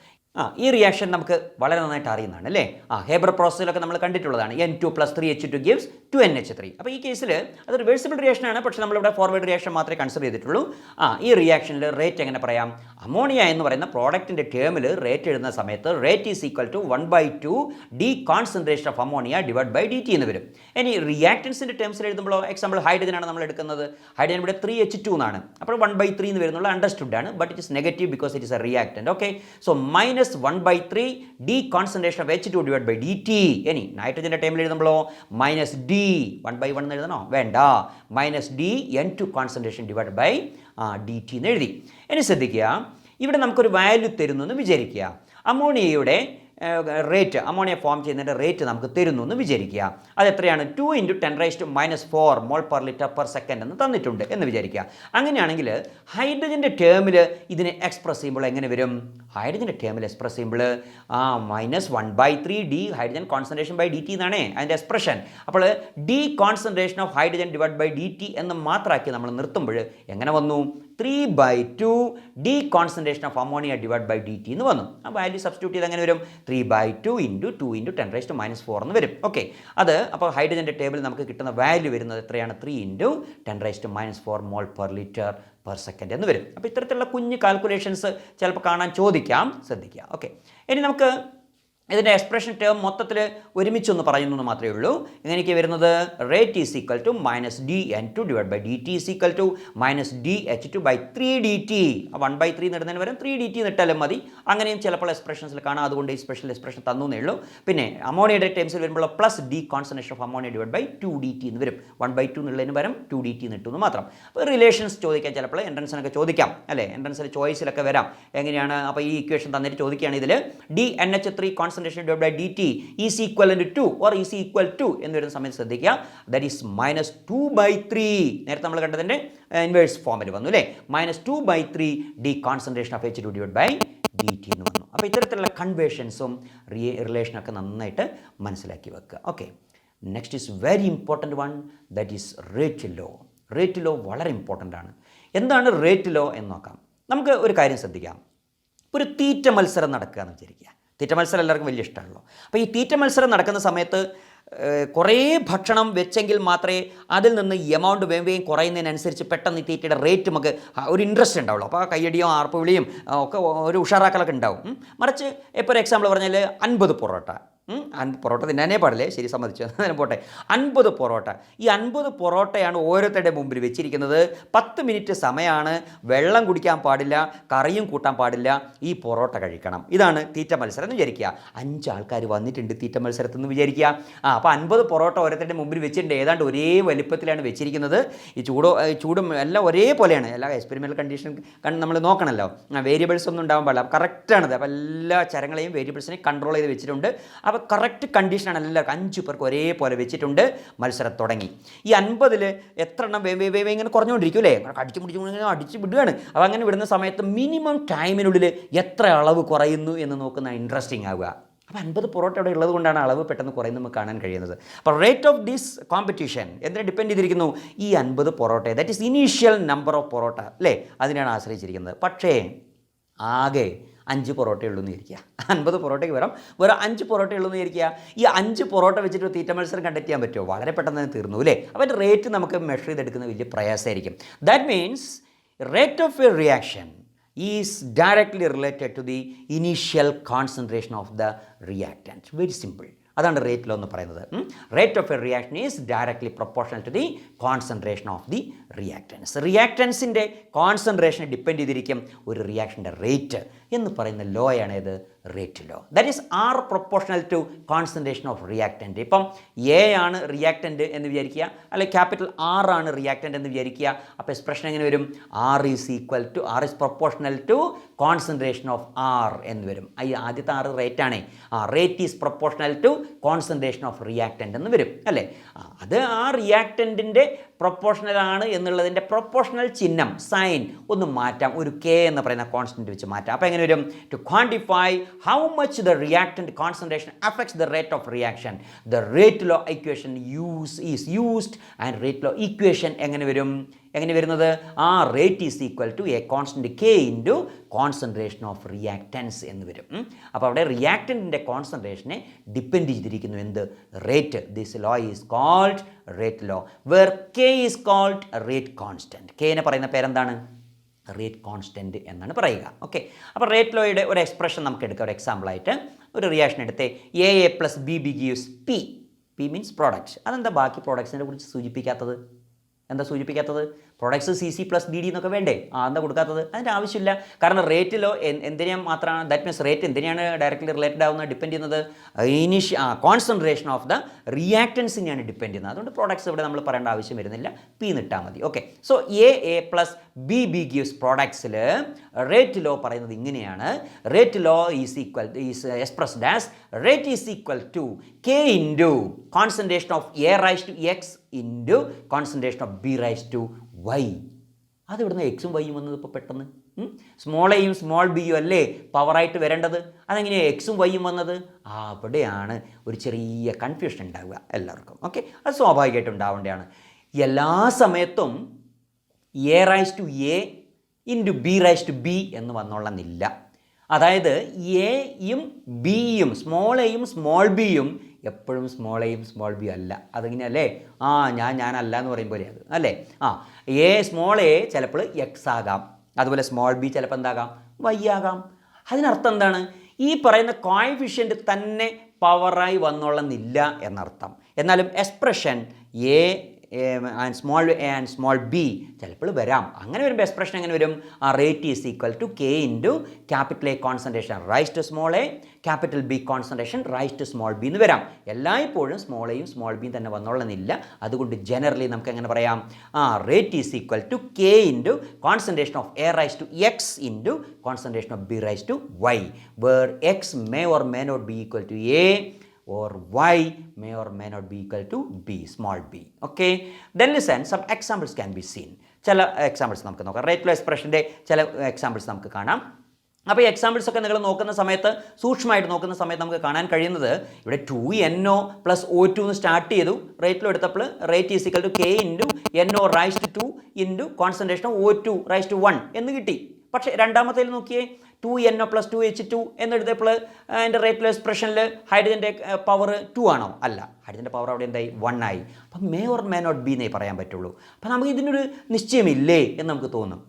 ഈ റിയാക്ഷൻ നമുക്ക് വളരെ നന്നായിട്ട് അറിയുന്നതാണ് അല്ലേ? ഹേബർ പ്രോസസ്സിലൊക്കെ നമ്മൾ കണ്ടിട്ടുള്ളതാണ്. N2 + 3H2 gives 2NH3. അപ്പോൾ ഈ കേസിൽ അത് റിവേഴ്സിബിൾ റിയാക്ഷനാണ്, പക്ഷേ നമ്മളിവിടെ ഫോർവേഡ് റിയാക്ഷൻ മാത്രമേ കൺസിഡർ ചെയ്തിട്ടുള്ളൂ. ഈ റിയാക്ഷനിൽ റേറ്റ് എങ്ങനെ പറയാം? അമോണിയ എന്ന് പറയുന്ന പ്രോഡക്റ്റിൻ്റെ ടേമിൽ റേറ്റ് എഴുതുന്ന സമയത്ത് rate is equal to 1/2 D concentration of ammonia divide by DT എന്ന് വരും. ഇനി റിയാക്റ്റൻസിൻ്റെ ടേംസിൽ എഴുതുമ്പോൾ എക്സാമ്പിൾ ഹൈഡ്രജൻ ആണ് നമ്മൾ എടുക്കുന്നത്. ഹൈഡ്രജൻ ഇവിടെ 3H2 എന്നാണ്. അപ്പോൾ 1/3 എന്ന് വരുന്നുള്ള അണ്ടർസ്റ്റുഡ് ആണ്, but it is negative because it is a reactant. Okay, so -1/3 d concentration of H2 divide by dt. ഇനി നൈട്രജൻ്റെ ടൈമിൽ എഴുതുമ്പോഴോ -d 1/1 എന്ന് എഴുതണോ? വേണ്ട, -d N2 concentration divide by dt എന്ന് എഴുതി. ഇനി ശ്രദ്ധിക്കുക, ഇവിടെ നമുക്കൊരു വാല്യൂ തരുന്നു എന്ന് വിചാരിക്കുക. അമോണിയയുടെ റേറ്റ്, അമോണിയ ഫോം ചെയ്യുന്നതിൻ്റെ റേറ്റ് നമുക്ക് തരുന്നു എന്ന് വിചാരിക്കുക. അത് എത്രയാണ്? 2 × 10⁻⁴ മോൾ പെർ ലിറ്റർ പെർ സെക്കൻഡ് എന്ന് തന്നിട്ടുണ്ട് എന്ന് വിചാരിക്കുക. അങ്ങനെയാണെങ്കിൽ ഹൈഡ്രജൻ്റെ ടേമിൽ ഇതിനെ എക്സ്പ്രസ് ചെയ്യുമ്പോൾ എങ്ങനെ വരും? ഹൈഡ്രജൻ്റെ ടേമിൽ എക്സ്പ്രസ് ചെയ്യുമ്പോൾ -1/3 d hydrogen concentration by dt എന്നാണ് അതിൻ്റെ എക്സ്പ്രഷൻ. അപ്പോൾ d concentration of hydrogen divide by dt എന്ന് മാത്രമാക്കി നമ്മൾ നിർത്തുമ്പോൾ എങ്ങനെ വന്നു? 3/2 d concentration of ammonia divide by dt എന്ന് വന്നു. ആ വാല്യൂ സബ്സ്റ്റിറ്റ്യൂട്ട് ചെയ്ത് എങ്ങനെ വരും? 3/2 × 2 × 10⁻⁴ എന്ന് വരും. ഓക്കെ, അത് അപ്പോൾ ഹൈഡ്രജൻ്റെ ടേബിൾ നമുക്ക് കിട്ടുന്ന വാല്യൂ വരുന്നത് എത്രയാണ്? 3 × 10⁻⁴ മോൾ പെർ ലിറ്റർ പെർ സെക്കൻഡ് എന്ന് വരും. അപ്പോൾ ഇത്തരത്തിലുള്ള കുഞ്ഞ് കാൽക്കുലേഷൻസ് ചിലപ്പോൾ കാണാൻ ചോദിക്കാം, ശ്രദ്ധിക്കുക. ഓക്കെ, ഇനി നമുക്ക് ഇതിൻ്റെ എക്സ്പ്രഷൻ ടേം മൊത്തത്തിൽ ഒരുമിച്ചൊന്ന് പറയുന്നു എന്ന് മാത്രമേ ഉള്ളൂ. എങ്ങനെയൊക്കെ വരുന്നത്? Rate is equal to -d N2 divide by dt is equal to -d H2/3 dt. 1/3 നിടുന്നതിന് വരും 3 dt നിട്ടാലും മതി. അങ്ങനെയും ചിലപ്പോൾ എക്സ്പ്രഷൻസിൽ കാണാം, അതുകൊണ്ട് ഈ സ്പെഷ്യൽ എക്സ്പ്രഷൻ തന്നേ ഉള്ളൂ. പിന്നെ അമോണിയയുടെ ടേംസിൽ വരുമ്പോൾ +d concentration of ammonia divide by 2 dt എന്ന് വരും. 1/2 എന്നുള്ളതിന് പകരം 2 dt നിട്ടുമെന്ന് മാത്രം. അപ്പോൾ റിലേഷൻസ് ചോദിക്കാൻ ചിലപ്പോൾ എൻട്രൻസിനൊക്കെ ചോദിക്കാം അല്ലേ? എൻട്രൻസിൽ ചോയ്സിലൊക്കെ വരാം. എങ്ങനെയാണ്? അപ്പോൾ ഈ ഇക്വേഷൻ തന്നിട്ട് ചോദിക്കുകയാണ് ഇതിൽ DNH3 concentration divided by dt is equivalent to or is equal to എന്ന് വരുന്ന സമയത്ത് ശ്രദ്ധിക്കുക, that is -2/3. നേരത്തെ നമ്മൾ കണ്ടതിൻ്റെ ഇൻവേഴ്സ് ഫോമിൽ വന്നു അല്ലേ? -2/3 d concentration of H2 divide by dt എന്ന് വന്നു. അപ്പോൾ ഇത്തരത്തിലുള്ള കൺവേർഷൻസും റിലേഷനൊക്കെ നന്നായിട്ട് മനസ്സിലാക്കി വെക്കുക. Okay, next is very important one, that is rate law. Rate law വളരെ ഇമ്പോർട്ടൻ്റ് ആണ്. എന്താണ് റേറ്റ് ലോ എന്ന് നോക്കാം. നമുക്ക് ഒരു കാര്യം ശ്രദ്ധിക്കാം. ഒരു തീറ്റ മത്സരം നടക്കുക എന്ന് വിചാരിക്കുക. തീറ്റ മത്സരം എല്ലാവർക്കും വലിയ ഇഷ്ടമാണല്ലോ. അപ്പോൾ ഈ തീറ്റ മത്സരം നടക്കുന്ന സമയത്ത് കുറേ ഭക്ഷണം വെച്ചെങ്കിൽ മാത്രമേ അതിൽ നിന്ന് എമൗണ്ട് വേഗം കുറയുന്നതിനനുസരിച്ച് പെട്ടെന്ന് ഈ തീറ്റയുടെ റേറ്റ് നമുക്ക് ഒരു ഇൻട്രസ്റ്റ് ഉണ്ടാവുള്ളൂ. അപ്പോൾ കയ്യടിയോ ആർപ്പ് വിളിയും ഒക്കെ ഒരു ഉഷാറാക്കലൊക്കെ ഉണ്ടാവും. മറിച്ച് ഇപ്പോൾ ഒരു എക്സാമ്പിൾ പറഞ്ഞാൽ 50 പൊറോട്ട, പൊറോട്ട തിന്നാനേ പാടില്ലേ, ശരി സമ്മതിച്ചു, അതിന് പോട്ടെ. 50 പൊറോട്ട, ഈ 50 പൊറോട്ടയാണ് ഓരോരുത്തരുടെ മുമ്പിൽ വെച്ചിരിക്കുന്നത്. 10 മിനിറ്റ് സമയമാണ്, വെള്ളം കുടിക്കാൻ പാടില്ല, കറിയും കൂട്ടാൻ പാടില്ല, ഈ പൊറോട്ട കഴിക്കണം. ഇതാണ് തീറ്റ മത്സരം എന്ന് വിചാരിക്കുക. 5 ആൾക്കാർ വന്നിട്ടുണ്ട് തീറ്റ മത്സരത്തിൽ നിന്ന് വിചാരിക്കുക. അപ്പോൾ 50 പൊറോട്ട ഓരോരുത്തരുടെ മുമ്പിൽ വെച്ചിട്ടുണ്ട്. ഏതാണ്ട് ഒരേ വലിപ്പത്തിലാണ് വെച്ചിരിക്കുന്നത്. ഈ ചൂടും എല്ലാം ഒരേപോലെയാണ്. എല്ലാ എക്സ്പെരിമെൻ്റൽ കണ്ടീഷൻ നമ്മൾ നോക്കണമല്ലോ, വേരിയബിൾസ് ഒന്നും ഉണ്ടാകാൻ പാടില്ല. കറക്റ്റാണത്. അപ്പോൾ എല്ലാ ചരങ്ങളെയും വേരിയബിൾസിനെയും കൺട്രോൾ ചെയ്ത് വെച്ചിട്ടുണ്ട്. അപ്പോൾ കറക്റ്റ് കണ്ടീഷനാണ്. എല്ലാവർക്കും 5 പേർക്ക് ഒരേപോലെ വെച്ചിട്ടുണ്ട്. മത്സരം തുടങ്ങി. ഈ 50-ൽ എത്ര എണ്ണം ഇങ്ങനെ കുറഞ്ഞുകൊണ്ടിരിക്കും അല്ലേ? അടിച്ച് വിടുകയാണ്. അപ്പോൾ അങ്ങനെ വിടുന്ന സമയത്ത് മിനിമം ടൈമിനുള്ളിൽ എത്ര അളവ് കുറയുന്നു എന്ന് നോക്കുന്ന ഇൻട്രസ്റ്റിംഗ് ആവുക. അപ്പോൾ 50 പൊറോട്ട ഇവിടെ ഉള്ളത് കൊണ്ടാണ് അളവ് പെട്ടെന്ന് കുറയുന്നത് നമുക്ക് കാണാൻ കഴിയുന്നത്. അപ്പോൾ റേറ്റ് ഓഫ് ദിസ് കോമ്പറ്റീഷൻ എന്തിനെ ഡിപ്പെൻഡ് ചെയ്തിരിക്കുന്നു? ഈ 50 parotta, that is initial number of parotta അല്ലേ, അതിനാണ് ആശ്രയിച്ചിരിക്കുന്നത്. പക്ഷേ ആകെ 5 പൊറോട്ട ഉള്ളൂ എന്ന് ഇരിക്കുക. 50 പൊറോട്ടയ്ക്ക് വരാം, വേറെ 5 പൊറോട്ട ഉള്ളൂ എന്ന് ഇരിക്കുക. ഈ 5 പൊറോട്ട വെച്ചിട്ട് തീറ്റ മത്സരം കണ്ടക്ട് ചെയ്യാൻ പറ്റുമോ? വളരെ പെട്ടെന്ന് തന്നെ തീർന്നു അല്ലേ? അപ്പോൾ അതിൻ്റെ റേറ്റ് നമുക്ക് മെഷർ ചെയ്തെടുക്കുന്നത് വലിയ പ്രയാസമായിരിക്കും. That means rate of a reaction is directly related to the initial concentration of the reactant. Very simple. അതാണ് റേറ്റ് ലോ എന്ന് പറയുന്നത്. Rate of a reaction is directly proportional to the concentration of the reactants. റിയാക്റ്റൻസിൻ്റെ കോൺസെൻട്രേഷനെ depend ചെയ്തിരിക്കും ഒരു റിയാക്ഷൻ്റെ റേറ്റ് എന്ന് പറയുന്ന ലോയാണ് ഇത് rate law. That is R proportional to concentration of reactant. ഇപ്പം എ ആണ് റിയാക്റ്റൻറ്റ് എന്ന് വിചാരിക്കുക, അല്ലെങ്കിൽ ക്യാപിറ്റൽ ആർ ആണ് റിയാക്റ്റൻറ്റ് എന്ന് വിചാരിക്കുക. അപ്പോൾ എക്സ്പ്രഷൻ എങ്ങനെ വരും? R is proportional to concentration of R എന്ന് വരും. ഈ ആദ്യത്തെ 6 റേറ്റ് ആണ്. Rate is proportional to concentration of reactant എന്ന് വരും അല്ലേ? അത് ആ റിയാക്റ്റൻറ്റിൻ്റെ പ്രൊപ്പോർഷണലാണ് എന്നുള്ളതിൻ്റെ പ്രൊപ്പോർഷണൽ ചിഹ്നം സൈൻ ഒന്ന് മാറ്റാം, ഒരു കെ എന്ന് പറയുന്ന കോൺസ്റ്റൻറ്റ് വെച്ച് മാറ്റാം. അപ്പോൾ എങ്ങനെ വരും? To quantify how much the reactant concentration affects the rate of reaction, the rate law equation is used. And rate law equation എങ്ങനെ വരും? എങ്ങനെ വരുന്നത്? Rate is equal to a constant k into concentration of reactants എന്ന് വരും. അപ്പോൾ അവിടെ റിയാക്റ്റൻറ്റിൻ്റെ കോൺസെൻട്രേഷനെ ഡിപ്പെൻഡ് ചെയ്തിരിക്കുന്നു എന്ത്? Rate. This law is called rate law, where k is called rate constant. കെനെ പറയുന്ന പേരെന്താണ്? റേറ്റ് കോൺസ്റ്റൻറ്റ് എന്നാണ് പറയുക. ഓക്കെ, അപ്പോൾ റേറ്റ് ലോയുടെ ഒരു എക്സ്പ്രഷൻ നമുക്ക് എടുക്കാം. ഒരു എക്സാമ്പിളായിട്ട് ഒരു റിയാക്ഷൻ എടുത്ത് A plus B gives P. P means product. അതെന്താ ബാക്കി പ്രോഡക്ട്സിനെ കുറിച്ച് സൂചിപ്പിക്കാത്തത്? എന്താ സൂചിപ്പിക്കാത്തത്? പ്രോഡക്ട്സ് CC + DD എന്നൊക്കെ വേണ്ടേ? എന്താ കൊടുക്കാത്തത്? അതിൻ്റെ ആവശ്യമില്ല. കാരണം റേറ്റിലോ എന്തിനാ മാത്രമാണ്, ദാറ്റ് മീൻസ് റേറ്റ് എന്തിനാണ് ഡയറക്റ്റ്ലി റിലേറ്റഡ് ആവുന്നത്, ഡിപ്പെൻഡ് ചെയ്യുന്നത് കോൺസെൻട്രേഷൻ ഓഫ് ദ റിയാക്റ്റൻസിനെയാണ് ഡിപ്പെൻഡ് ചെയ്യുന്നത്. അതുകൊണ്ട് പ്രോഡക്ട്സ് ഇവിടെ നമ്മൾ പറയേണ്ട ആവശ്യം വരുന്നില്ല, P നിട്ടാൽ മതി. Okay, so A + B gives പ്രോഡക്ട്സിൽ റേറ്റ് ലോ പറയുന്നത് ഇങ്ങനെയാണ്. Rate law is expressed as rate is equal to K into concentration of A⁻X into concentration of B⁻Y. അത് ഇവിടുന്ന് എക്സും വൈയും വന്നത് ഇപ്പോൾ പെട്ടെന്ന് സ്മോൾ എയും സ്മോൾ ബിയും അല്ലേ പവറായിട്ട് വരേണ്ടത്? അതെങ്ങനെയാണ് എക്സും വൈയും വന്നത്? അവിടെയാണ് ഒരു ചെറിയ കൺഫ്യൂഷൻ ഉണ്ടാവുക എല്ലാവർക്കും. ഓക്കെ, അത് സ്വാഭാവികമായിട്ട് ഉണ്ടാവേണ്ടതാണ്. എല്ലാ സമയത്തും A⁻A ഇൻറ്റു B⁻B എന്ന് വന്നോളന്നില്ല. അതായത് എയും ബിയും സ്മോൾ എയും സ്മോൾ ബിയും എപ്പോഴും സ്മോൾ എയും സ്മോൾ ബിയും അല്ല. അതിങ്ങനെയല്ലേ? ഞാനല്ല എന്ന് പറയും പോലെ അത് അല്ലേ? സ്മോൾ എ ചിലപ്പോൾ എക്സ് ആകാം, അതുപോലെ സ്മോൾ ബി ചിലപ്പോൾ എന്താകാം, വൈ ആകാം. അതിനർത്ഥം എന്താണ്? ഈ പറയുന്ന കോഎഫിഷ്യൻ്റ് തന്നെ പവറായി വന്നോളന്നില്ല എന്നർത്ഥം. എന്നാലും expression small a and small b ചിലപ്പോൾ വരാം. അങ്ങനെ വരുമ്പോൾ എക്സ്പ്രഷൻ എങ്ങനെ വരും? Rate is equal to K into capital A concentration raise to small a, capital B concentration raise to small b എന്ന് വരാം. എല്ലായ്പ്പോഴും സ്മോൾ എയും സ്മോൾ ബിയും തന്നെ വന്നോളുന്നില്ല. അതുകൊണ്ട് ജനറലി നമുക്ക് എങ്ങനെ പറയാം? Rate is equal to K into concentration of A⁻X into concentration of B⁻Y, where X may or may not be equal to A or Y may or may not be equal to B, small b. Okay, then listen, some examples can be seen. ചില examples നമുക്ക് നോക്കാം. Rate law എക്സ്പ്രഷൻ്റെ ചില examples നമുക്ക് കാണാം. അപ്പോൾ ഈ examples ഒക്കെ നിങ്ങൾ നോക്കുന്ന സമയത്ത്, സൂക്ഷ്മമായിട്ട് നോക്കുന്ന സമയത്ത് നമുക്ക് കാണാൻ കഴിയുന്നത് ഇവിടെ 2NO + O2 എന്ന് സ്റ്റാർട്ട് ചെയ്തു. റേറ്റ് ലോ എടുത്തപ്പോൾ rate is equal to K into NO raise to 2 into concentration of O2 raise to 1 എന്ന് കിട്ടി. പക്ഷേ രണ്ടാമത്തേൽ നോക്കിയേ, 2NO + 2H2 എന്നെടുത്തപ്പോൾ അതിൻ്റെ റേറ്റ് ലോ എക്സ്പ്രഷനിൽ ഹൈഡ്രജൻ്റെ പവർ 2 ആണോ? അല്ല, ഹൈഡ്രജൻ്റെ പവർ അവിടെ എന്തായി? 1 ആയി. അപ്പം may or may not be എന്നേ പറയാൻ പറ്റുള്ളൂ. അപ്പം നമുക്ക് ഇതിനൊരു നിശ്ചയമില്ലേ എന്ന് നമുക്ക് തോന്നും.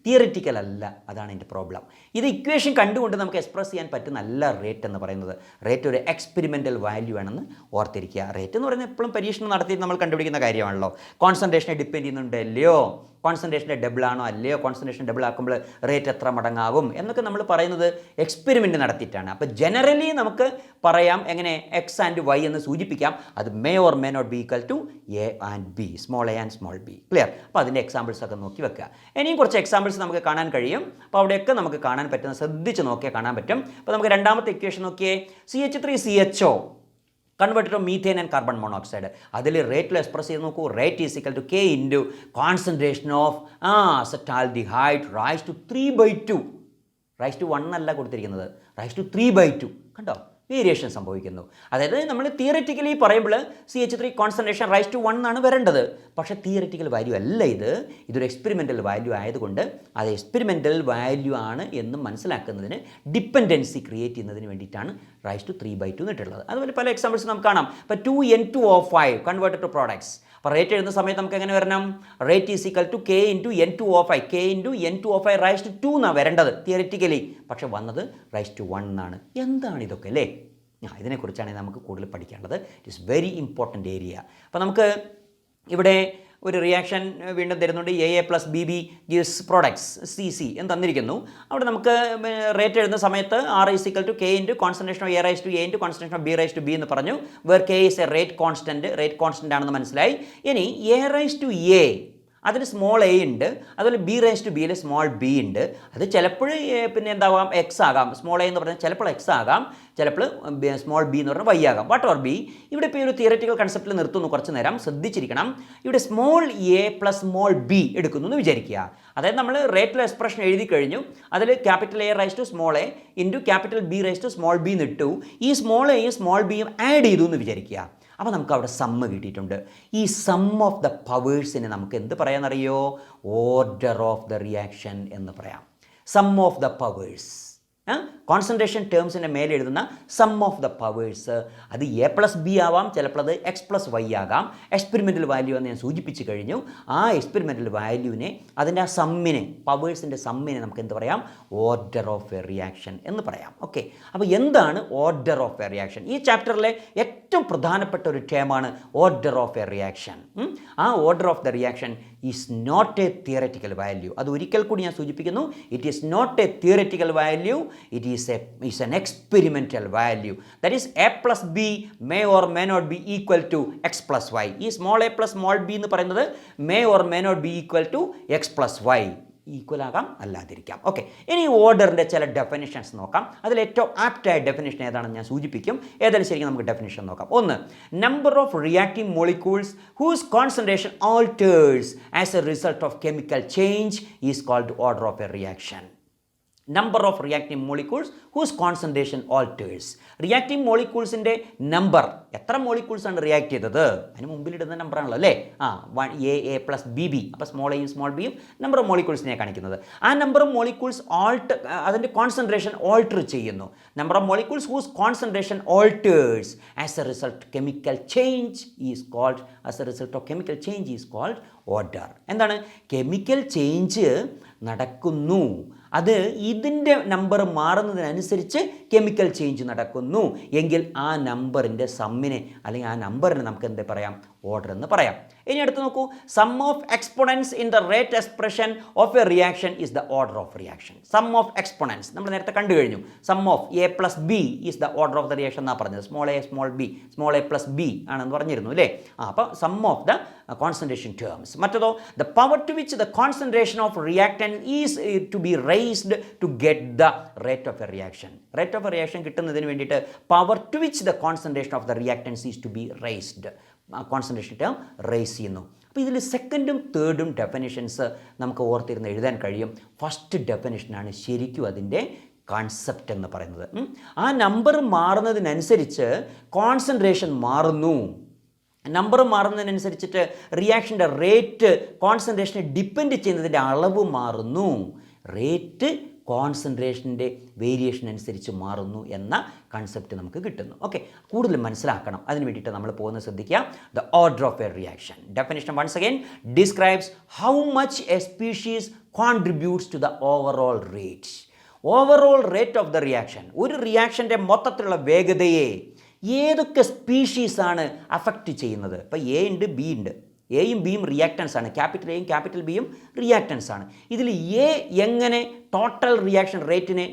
തിയറിറ്റിക്കൽ അല്ല, അതാണ് ഇതിൻ്റെ പ്രോബ്ലം. ഇത് ഇക്വേഷൻ കണ്ടുകൊണ്ട് നമുക്ക് എക്സ്പ്രസ് ചെയ്യാൻ പറ്റുന്നല്ല റേറ്റ് എന്ന് പറയുന്നത്. റേറ്റ് ഒരു എക്സ്പെരിമെൻ്റൽ വാല്യൂ ആണെന്ന് ഓർത്തിരിക്കുക. റേറ്റ് എന്ന് പറയുന്നത് എപ്പോഴും പരീക്ഷണം നടത്തി നമ്മൾ കണ്ടുപിടിക്കുന്ന കാര്യമാണല്ലോ. കോൺസെൻട്രേഷനെ ഡിപ്പെൻഡ് ചെയ്യുന്നുണ്ടല്ലയോ, കോൺസെൻട്രേഷൻ്റെ ഡബിൾ ആണോ അല്ലയോ, കോൺസെൻട്രേഷൻ ഡബിൾ ആക്കുമ്പോൾ റേറ്റ് എത്ര മടങ്ങാകും എന്നൊക്കെ നമ്മൾ പറയുന്നത് എക്സ്പെരിമെൻ്റ് നടത്തിയിട്ടാണ്. അപ്പോൾ ജനറലി നമുക്ക് പറയാം എങ്ങനെ എക്സ് ആൻഡ് വൈ എന്ന് സൂചിപ്പിക്കാം. അത് may or may not be equal to a and b, small a and small b. Clear? അപ്പോൾ അതിൻ്റെ എക്സാമ്പിൾസ് ഒക്കെ നോക്കി വെക്കുക. ഇനിയും കുറച്ച് എക്സാമ്പിൾസ് നമുക്ക് കാണാൻ കഴിയും. അപ്പോൾ അവിടെയൊക്കെ നമുക്ക് കാണാൻ പറ്റുന്ന ശ്രദ്ധിച്ച് നോക്കിയാൽ കാണാൻ പറ്റും. അപ്പോൾ നമുക്ക് രണ്ടാമത്തെ ഇക്വേഷൻ നോക്കിയേ, CH3CHO converted to methane and carbon monoxide. അതിൽ റേറ്റിൽ എക്സ്പ്രസ് ചെയ്ത് നോക്കൂ. Rate is equal to K into concentration of acetaldehyde raise to 3/2. Raise to 1 അല്ല കൊടുത്തിരിക്കുന്നത്, റൈസ് ടു 3/2. കണ്ടോ? വേരിയേഷൻ സംഭവിക്കുന്നു. അതായത് നമ്മൾ തിയററ്റിക്കലി പറയുമ്പോൾ CH3 കോൺസെൻട്രേഷൻ റൈസ് ടു 1 ആണ് വരേണ്ടത്. പക്ഷേ തിയററ്റിക്കൽ വാല്യൂ അല്ല ഇത്. ഇതൊരു എക്സ്പെരിമെൻ്റൽ വാല്യൂ ആയതുകൊണ്ട് അത് എക്സ്പെരിമെൻ്റൽ വാല്യൂ ആണ് എന്ന് മനസ്സിലാക്കുന്നതിന് ഡിപ്പെൻഡൻസി ക്രിയേറ്റ് ചെയ്യുന്നതിന് വേണ്ടിയിട്ടാണ് റൈസ് ടു 3/2 എന്നിട്ടുള്ളത്. അതുപോലെ പല എക്സാമ്പിൾസ് നമുക്ക് കാണാം. ഇപ്പോൾ 2N2O5 കൺവേർട്ടഡ് ടു പ്രോഡക്ട്സ്. അപ്പോൾ റേറ്റ് എഴുതുന്ന സമയത്ത് നമുക്ക് എങ്ങനെ വരണം? Rate is equal to K into N2O5. K into N2O5 raise to 2 എന്നാണ് വരേണ്ടത് തിയറിറ്റിക്കലി. പക്ഷേ വന്നത് റൈസ് ടു 1 എന്നാണ്. എന്താണ് ഇതൊക്കെ അല്ലേ? ഇതിനെക്കുറിച്ചാണ് നമുക്ക് കൂടുതൽ പഠിക്കേണ്ടത്. It is very important area. അപ്പോൾ നമുക്ക് ഇവിടെ ഒരു റിയാക്ഷൻ വീണ്ടും തരുന്നുണ്ട്. AA + BB gives products CC എന്ന് തന്നിരിക്കുന്നു. അവിടെ നമുക്ക് റേറ്റ് എഴുതുന്ന സമയത്ത് R is equal to K into concentration of A⁻A into concentration of B⁻B എന്ന് പറഞ്ഞു. Where K is a rate constant ആണെന്ന് മനസ്സിലായി. ഇനി A⁻A അതിൽ സ്മോൾ എ ഉണ്ട്, അതുപോലെ B⁻Bയിൽ സ്മോൾ ബി ഉണ്ട്. അത് ചിലപ്പോൾ പിന്നെ എന്താവാം, എക്സ് ആകാം. സ്മോൾ എ എന്ന് പറഞ്ഞാൽ ചിലപ്പോൾ എക്സ് ആകാം, ചിലപ്പോൾ സ്മോൾ ബി എന്ന് പറഞ്ഞാൽ വൈ ആകാം. What or B. ഇവിടെ ഇപ്പോൾ ഈ ഒരു തിയററ്റിക്കൽ കൺസെപ്റ്റിൽ നിർത്തുന്നു. കുറച്ച് നേരം ശ്രദ്ധിച്ചിരിക്കണം. ഇവിടെ സ്മോൾ എ + സ്മോൾ ബി എടുക്കുന്നു എന്ന് വിചാരിക്കുക. അതായത് നമ്മൾ റേറ്റ് ലോ എക്സ്പ്രഷൻ എഴുതി കഴിഞ്ഞു. അതിൽ capital A raise to small a into capital B raise to small b എന്നിട്ടു. ഈ സ്മോൾ എയും സ്മോൾ ബിയും ആഡ് ചെയ്തു എന്ന് വിചാരിക്കുക. അപ്പോൾ നമുക്ക് അവിടെ സമ്മ് കിട്ടിയിട്ടുണ്ട്. ഈ സം ഓഫ് ദ പവേഴ്സിനെ നമുക്ക് എന്ത് പറയാമെന്നറിയോ? ഓർഡർ ഓഫ് ദ റിയാക്ഷൻ എന്ന് പറയാം. Sum of the powers, concentration ടേംസിൻ്റെ മേലെ എഴുതുന്ന സം ഓഫ് ദ പവേഴ്സ്. അത് A + B ആവാം, ചിലപ്പോൾ അത് X + Y ആകാം. എക്സ്പെരിമെൻ്റൽ വാല്യൂ എന്ന് ഞാൻ സൂചിപ്പിച്ച് കഴിഞ്ഞു. ആ എക്സ്പെരിമെൻ്റൽ വാല്യൂവിനെ, അതിൻ്റെ ആ സമ്മിനെ, പവേഴ്സിൻ്റെ സമ്മിനെ നമുക്ക് എന്ത് പറയാം? ഓർഡർ ഓഫ് എ റിയാക്ഷൻ എന്ന് പറയാം. ഓക്കെ, അപ്പോൾ എന്താണ് ഓർഡർ ഓഫ് എ റിയാക്ഷൻ? ഈ ചാപ്റ്ററിലെ ഏറ്റവും പ്രധാനപ്പെട്ട ഒരു ടേമാണ് ഓർഡർ ഓഫ് എ റിയാക്ഷൻ. ആ order of the reaction is not a theoretical value. അത് ഒരിക്കൽ കൂടി ഞാൻ സൂചിപ്പിക്കുന്നു, it is not a theoretical value, it is an experimental value. That is a plus b may or may not be equal to x plus y. ഈ small a plus small b എന്ന് പറയുന്നത് may or may not be equal to x plus y. Equal ആകാം, അല്ലാതിരിക്കാം. Okay, ഇനി ഓർഡറിൻ്റെ ചില definitions നോക്കാം. അതിൽ ഏറ്റവും ആപ്റ്റായ ഡെഫിനിഷൻ ഏതാണെന്ന് ഞാൻ സൂചിപ്പിക്കും. ഏതായാലും ശരിക്കും നമുക്ക് ഡെഫിനിഷൻ നോക്കാം. ഒന്ന്, number of reactive molecules whose concentration alters as a result of chemical change is called order of a reaction. Number of reactive molecules whose concentration alters. Reactive മോളിക്യൂൾസിൻ്റെ നമ്പർ, എത്ര മോളിക്യൂൾസ് ആണ് റിയാക്ട് ചെയ്തത്, അതിന് മുമ്പിലിടുന്ന നമ്പറാണല്ലോ അല്ലേ. എ പ്ലസ് ബി ബി, അപ്പോൾ small എയും സ്മോൾ ബിയും നമ്പർ ഓഫ് മോളിക്യൂൾസിനെ കാണിക്കുന്നത്. ആ നമ്പർ ഓഫ് മോളിക്യൂൾസ് അതിൻ്റെ കോൺസെൻട്രേഷൻ ഓൾട്ടർ ചെയ്യുന്നു. Number of molecules whose concentration alters as a result chemical change is called order. എന്താണ്? കെമിക്കൽ ചേഞ്ച് നടക്കുന്നു, അത് ഇതിൻ്റെ നമ്പർ മാറുന്നതിനനുസരിച്ച് കെമിക്കൽ ചേഞ്ച് നടക്കുന്നു എങ്കിൽ ആ നമ്പറിൻ്റെ സമ്മിനെ അല്ലെങ്കിൽ ആ നമ്പറിന് നമുക്ക് എന്ത് പറയാം? ഓർഡർ എന്ന് പറയാം. ഇനി അടുത്ത് നോക്കൂ, sum of exponents in the rate expression of a reaction is the order of reaction. Sum of exponents നമ്മൾ നേരത്തെ കണ്ടു കഴിഞ്ഞു. Sum of a plus b is the order of the reaction എന്നാണ് പറഞ്ഞത്. Small a small b, small a plus b ആണെന്ന് പറഞ്ഞിരുന്നു അല്ലേ. അപ്പോൾ sum of the concentration terms. മറ്റേതോ the power to which the concentration of reactant is to be raised to get the rate of a reaction. Rate of a reaction കിട്ടുന്നതിന് വേണ്ടിയിട്ട് power to which the concentration of the reactants is to be raised, concentration term raise ചെയ്യുന്നു. അപ്പോൾ ഇതിൽ സെക്കൻഡും തേർഡും definitions നമുക്ക് ഓർത്തിരുന്ന് എഴുതാൻ കഴിയും. First ഡെഫിനിഷനാണ് ശരിക്കും അതിൻ്റെ കോൺസെപ്റ്റ് എന്ന് പറയുന്നത്. ആ നമ്പർ മാറുന്നതിനനുസരിച്ച് കോൺസെൻട്രേഷൻ മാറുന്നു. നമ്പർ മാറുന്നതിനനുസരിച്ചിട്ട് റിയാക്ഷൻ്റെ റേറ്റ് കോൺസെൻട്രേഷനെ ഡിപ്പെൻഡ് ചെയ്യുന്നതിൻ്റെ അളവ് മാറുന്നു. റേറ്റ് കോൺസെൻട്രേഷൻ്റെ വേരിയേഷൻ അനുസരിച്ച് മാറുന്നു എന്ന കൺസെപ്റ്റ് നമുക്ക് കിട്ടുന്നു. ഓക്കെ, കൂടുതൽ മനസ്സിലാക്കണം. അതിന് വേണ്ടിയിട്ട് നമ്മൾ പോകുന്നത് ശ്രദ്ധിക്കുക. The order of a reaction definition once again describes how much a species contributes to the overall rate. Overall rate of the reaction, ഒരു റിയാക്ഷൻ്റെ മൊത്തത്തിലുള്ള വേഗതയെ ഏതൊക്കെ സ്പീഷീസാണ് അഫക്റ്റ് ചെയ്യുന്നത്. ഇപ്പോൾ എ ഉണ്ട്, ബി ഉണ്ട്. എയും ബിയും റിയാക്റ്റൻസ് ആണ്. ക്യാപിറ്റൽ എയും ക്യാപിറ്റൽ ബിയും റിയാക്റ്റൻസ് ആണ്. ഇതിൽ എ എങ്ങനെ ടോട്ടൽ റിയാക്ഷൻ റേറ്റിനെ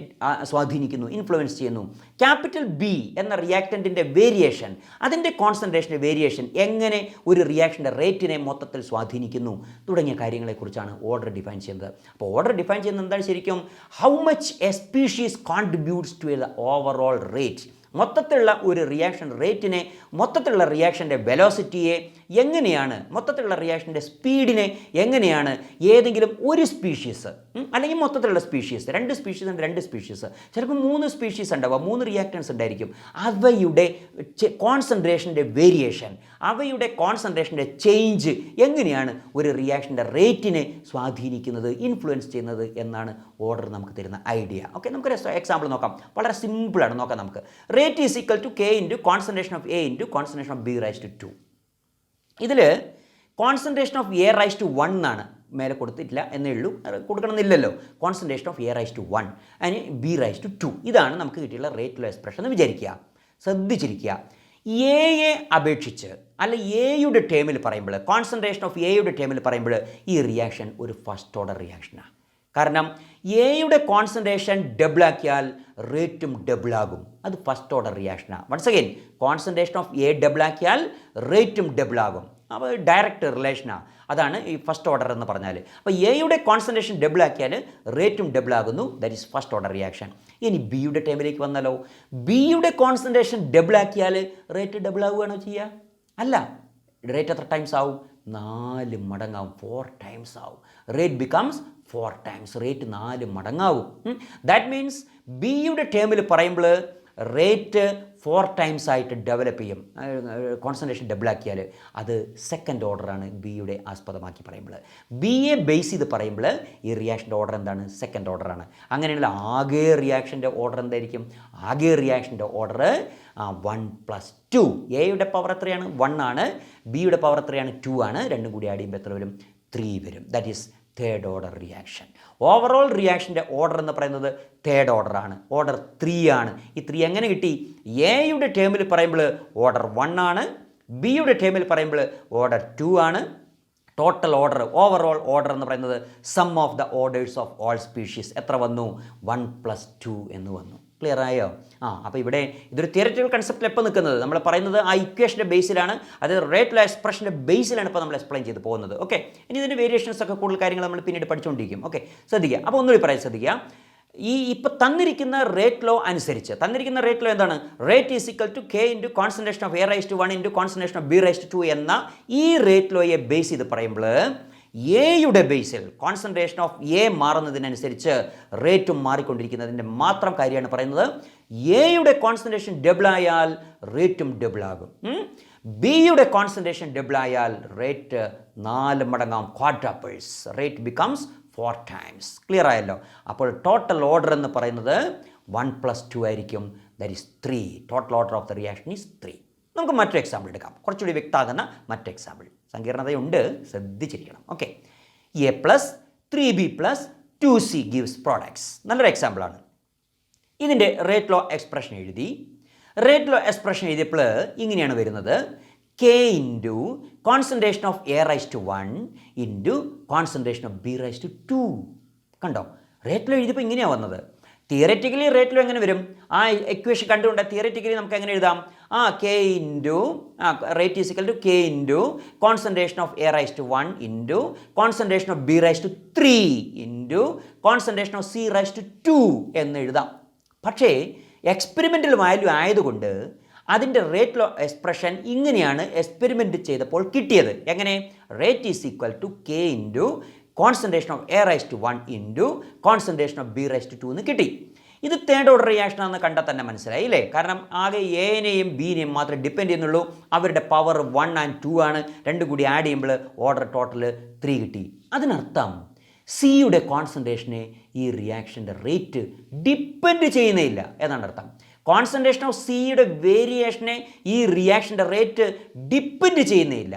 സ്വാധീനിക്കുന്നു, ഇൻഫ്ലുവൻസ് ചെയ്യുന്നു. ക്യാപിറ്റൽ ബി എന്ന റിയാക്റ്റൻറ്റിൻ്റെ വേരിയേഷൻ, അതിൻ്റെ കോൺസെൻട്രേഷൻ്റെ വേരിയേഷൻ എങ്ങനെ ഒരു റിയാക്ഷൻ്റെ റേറ്റിനെ മൊത്തത്തിൽ സ്വാധീനിക്കുന്നു തുടങ്ങിയ കാര്യങ്ങളെക്കുറിച്ചാണ് ഓർഡർ ഡിഫൈൻ ചെയ്യുന്നത്. അപ്പോൾ ഓർഡർ ഡിഫൈൻ ചെയ്യുന്നത് എന്താണ് ശരിക്കും? How much a species contributes to the overall rate. മൊത്തത്തിലുള്ള ഒരു റിയാക്ഷൻ റേറ്റിനെ, മൊത്തത്തിലുള്ള റിയാക്ഷൻ്റെ വെലോസിറ്റിയെ എങ്ങനെയാണ്, മൊത്തത്തിലുള്ള റിയാക്ഷൻ്റെ സ്പീഡിനെ എങ്ങനെയാണ് ഏതെങ്കിലും ഒരു സ്പീഷീസ് അല്ലെങ്കിൽ മൊത്തത്തിലുള്ള സ്പീഷീസ്, രണ്ട് സ്പീഷീസ് ഉണ്ട്, രണ്ട് സ്പീഷീസ്, ചിലപ്പോൾ 3 സ്പീഷീസ് ഉണ്ടാവുക, 3 റിയാക്റ്റൻസ് ഉണ്ടായിരിക്കും. അവയുടെ കോൺസെൻട്രേഷൻ്റെ വേരിയേഷൻ, അവയുടെ കോൺസെൻട്രേഷൻ്റെ ചേഞ്ച് എങ്ങനെയാണ് ഒരു റിയാക്ഷൻ്റെ റേറ്റിനെ സ്വാധീനിക്കുന്നത്, ഇൻഫ്ലുവൻസ് ചെയ്യുന്നത് എന്നാണ് ഓർഡർ നമുക്ക് തരുന്ന ഐഡിയ. ഓക്കെ, നമുക്കൊരു എക്സാമ്പിൾ നോക്കാം. വളരെ സിമ്പിളാണ്, നോക്കാം നമുക്ക്. Rate is equal to K into concentration of a into concentration of b raise to 2. ഇതിൽ concentration of A raise to 1 എന്നാണ്, മേലെ കൊടുത്തിട്ടില്ല എന്നേ ഉള്ളൂ, കൊടുക്കണമെന്നില്ലല്ലോ. Concentration of A raise to 1 അതിന് ബി റൈസ് ടു 2. ഇതാണ് നമുക്ക് കിട്ടിയുള്ള റേറ്റിലുള്ള എക്സ്പ്രഷൻ എന്ന് വിചാരിക്കുക. ശ്രദ്ധിച്ചിരിക്കുക, എയെ അപേക്ഷിച്ച് അല്ല എയുടെ ടേമിൽ പറയുമ്പോൾ, കോൺസെൻട്രേഷൻ ഓഫ് എയുടെ ടേമിൽ പറയുമ്പോൾ ഈ റിയാക്ഷൻ ഒരു ഫസ്റ്റ് ഓർഡർ റിയാക്ഷനാണ്. കാരണം എയുടെ കോൺസെൻട്രേഷൻ ഡബിളാക്കിയാൽ റേറ്റും ഡബിളാകും. അത് ഫസ്റ്റ് ഓർഡർ റിയാക്ഷനാണ്. Once again, concentration of a ഡബിളാക്കിയാൽ റേറ്റും ഡബിളാകും. അപ്പോൾ ഡയറക്റ്റ് റിലേഷനാണ്. അതാണ് ഈ ഫസ്റ്റ് ഓർഡർ എന്ന് പറഞ്ഞാൽ. അപ്പോൾ എയുടെ കോൺസെൻട്രേഷൻ ഡബിളാക്കിയാൽ റേറ്റും ഡബിളാകുന്നു. That is first order reaction. ഇനി ബിയുടെ ടൈമിലേക്ക് വന്നാലോ, ബിയുടെ കോൺസെൻട്രേഷൻ ഡബിളാക്കിയാൽ റേറ്റ് ഡബിളാവുകയാണോ ചെയ്യുക? അല്ല. റേറ്റ് എത്ര ടൈംസ് ആവും? 4 മടങ്ങാവും. 4 ടൈംസ് ആവും. Rate becomes 4 times. റേറ്റ് 4 മടങ്ങാവും. ദാറ്റ് മീൻസ് ബിയുടെ ടേമിൽ പറയുമ്പോൾ റേറ്റ് 4 ടൈംസ് ആയിട്ട് ഡെവലപ്പ് ചെയ്യും. കോൺസെൻട്രേഷൻ ഡബിളാക്കിയാൽ അത് സെക്കൻഡ് ഓർഡറാണ് ബിയുടെ ആസ്പദമാക്കി പറയുമ്പോൾ. ബിയെ ബേസ് ചെയ്ത് പറയുമ്പോൾ ഈ റിയാക്ഷൻ്റെ ഓർഡർ എന്താണ്? സെക്കൻഡ് ഓർഡറാണ്. അങ്ങനെയുള്ള ആകെ റിയാക്ഷൻ്റെ ഓർഡർ എന്തായിരിക്കും? ആകെ റിയാക്ഷൻ്റെ ഓർഡർ 1 + 2. എയുടെ പവർ എത്രയാണ്? 1 ആണ്. ബിയുടെ പവർ എത്രയാണ്? 2 ആണ്. രണ്ടും കൂടി ആഡ് ചെയ്യുമ്പോൾ എത്ര വരും? 3 വരും. That is third order reaction. Overall റിയാക്ഷൻ്റെ ഓർഡർ എന്ന് പറയുന്നത് തേർഡ് ഓർഡറാണ്. ഓർഡർ 3 ആണ്. ഈ 3 എങ്ങനെ കിട്ടി? എയുടെ ടേമിൽ പറയുമ്പോൾ ഓർഡർ 1 ആണ്. ബിയുടെ ടേമിൽ പറയുമ്പോൾ ഓർഡർ 2 ആണ്. ടോട്ടൽ ഓർഡർ ഓവറോൾ ഓർഡർ എന്ന് പറയുന്നത് sum of the orders of all species എത്ര വന്നു 1+2 എന്ന് വന്നു. ക്ലിയർ ആയോ? അപ്പോൾ ഇവിടെ ഇതൊരു തിയററ്റിക്കൽ കൺസെപ്റ്റിൽ എപ്പോൾ നിൽക്കുന്നത് നമ്മൾ പറയുന്നത് ആ ഇക്വേഷൻ്റെ ബേസിലാണ്, അതായത് റേറ്റ് ലോ എക്സ്പ്രഷൻ്റെ ബേസിലാണ് ഇപ്പോൾ നമ്മൾ എക്സ്പ്ലെയിൻ ചെയ്ത് പോകുന്നത്. ഓക്കെ, ഇനി ഇതിൻ്റെ വേരിയേഷൻസ് ഒക്കെ കൂടുതൽ കാര്യങ്ങൾ നമ്മൾ പിന്നീട് പഠിച്ചുകൊണ്ടിരിക്കും. ഓക്കെ, ശ്രദ്ധിക്കുക. അപ്പോൾ ഒന്നുകൂടി പറയാൻ ശ്രദ്ധിക്കുക. ഇപ്പോൾ തന്നിരിക്കുന്ന റേറ്റ് ലോ അനുസരിച്ച് തന്നിരിക്കുന്ന റേറ്റ് ലോ എന്താണ്? Rate is equal to K into concentration of A⁻1 into concentration of B⁻2 എന്ന ഈ റേറ്റ് ലോയെ ബേസ് ചെയ്ത് പറയുമ്പോൾ എയുടെ ബേസിൽ കോൺസെൻട്രേഷൻ ഓഫ് എ മാറുന്നതിനനുസരിച്ച് റേറ്റും മാറിക്കൊണ്ടിരിക്കുന്നതിൻ്റെ മാത്രം കാര്യമാണ് പറയുന്നത്. എയുടെ കോൺസെൻട്രേഷൻ ഡബിൾ ആയാൽ റേറ്റും ഡബിൾ ആകും. ബിയുടെ കോൺസെൻട്രേഷൻ ഡബിൾ ആയാൽ റേറ്റ് 4 മടങ്ങാം, quadruples. Rate becomes 4 times. Clear ആയല്ലോ? അപ്പോൾ ടോട്ടൽ ഓർഡർ എന്ന് പറയുന്നത് 1+2 ആയിരിക്കും. That is 3. Total order of the reaction is 3. നമുക്ക് മറ്റൊരു എക്സാമ്പിൾ എടുക്കാം, കുറച്ചുകൂടി വ്യക്തമാകുന്ന മറ്റൊരു എക്സാമ്പിൾ. സങ്കീർണതയുണ്ട്, ശ്രദ്ധിച്ചിരിക്കണം. Okay, A+3B+2C gives products. നല്ലൊരു എക്സാമ്പിളാണ്. ഇതിൻ്റെ റേറ്റ് ലോ എക്സ്പ്രഷൻ എഴുതി. റേറ്റ് ലോ എക്സ്പ്രഷൻ എഴുതിയപ്പോൾ ഇങ്ങനെയാണ് വരുന്നത്: K into concentration of A⁻1 into concentration of B⁻2. കണ്ടോ? റേറ്റ് ലോ എഴുതിയപ്പോൾ ഇങ്ങനെയാണ് വന്നത്. തിയററ്റിക്കലി റേറ്റ് ലോ എങ്ങനെ വരും? ആ ഇക്വേഷൻ കണ്ടുകൊണ്ട് തിയററ്റിക്കലി നമുക്ക് എങ്ങനെ എഴുതാം? K into rate is equal to K into concentration of A⁻1 into concentration of B⁻3 into concentration of C⁻2 എന്ന് എഴുതാം. പക്ഷേ എക്സ്പെരിമെൻ്റൽ വാല്യൂ ആയതുകൊണ്ട് അതിൻ്റെ റേറ്റ് ലോ എക്സ്പ്രഷൻ ഇങ്ങനെയാണ് എക്സ്പെരിമെൻ്റ് ചെയ്തപ്പോൾ കിട്ടിയത്. എങ്ങനെ? Rate is equal to K into concentration of A⁻1 into concentration of B⁻2 എന്ന് കിട്ടി. ഇത് തേർഡ് ഓർഡർ റിയാക്ഷൻ ആണെന്ന് കണ്ടാൽ തന്നെ മനസ്സിലായി അല്ലേ? കാരണം ആകെ എനെയും ബിനെയും മാത്രമേ ഡിപ്പെൻഡ് ചെയ്യുന്നുള്ളൂ. അവരുടെ പവർ 1 and 2 ആണ്. രണ്ടും കൂടി ആഡ് ചെയ്യുമ്പോൾ ഓർഡർ ടോട്ടൽ 3 കിട്ടി. അതിനർത്ഥം സിയുടെ കോൺസെൻട്രേഷനെ ഈ റിയാക്ഷൻ്റെ റേറ്റ് ഡിപ്പെൻഡ് ചെയ്യുന്നില്ല എന്നാണ് അർത്ഥം. കോൺസെൻട്രേഷൻ ഓഫ് സിയുടെ വേരിയേഷനെ ഈ റിയാക്ഷൻ്റെ റേറ്റ് ഡിപ്പെൻഡ് ചെയ്യുന്നില്ല.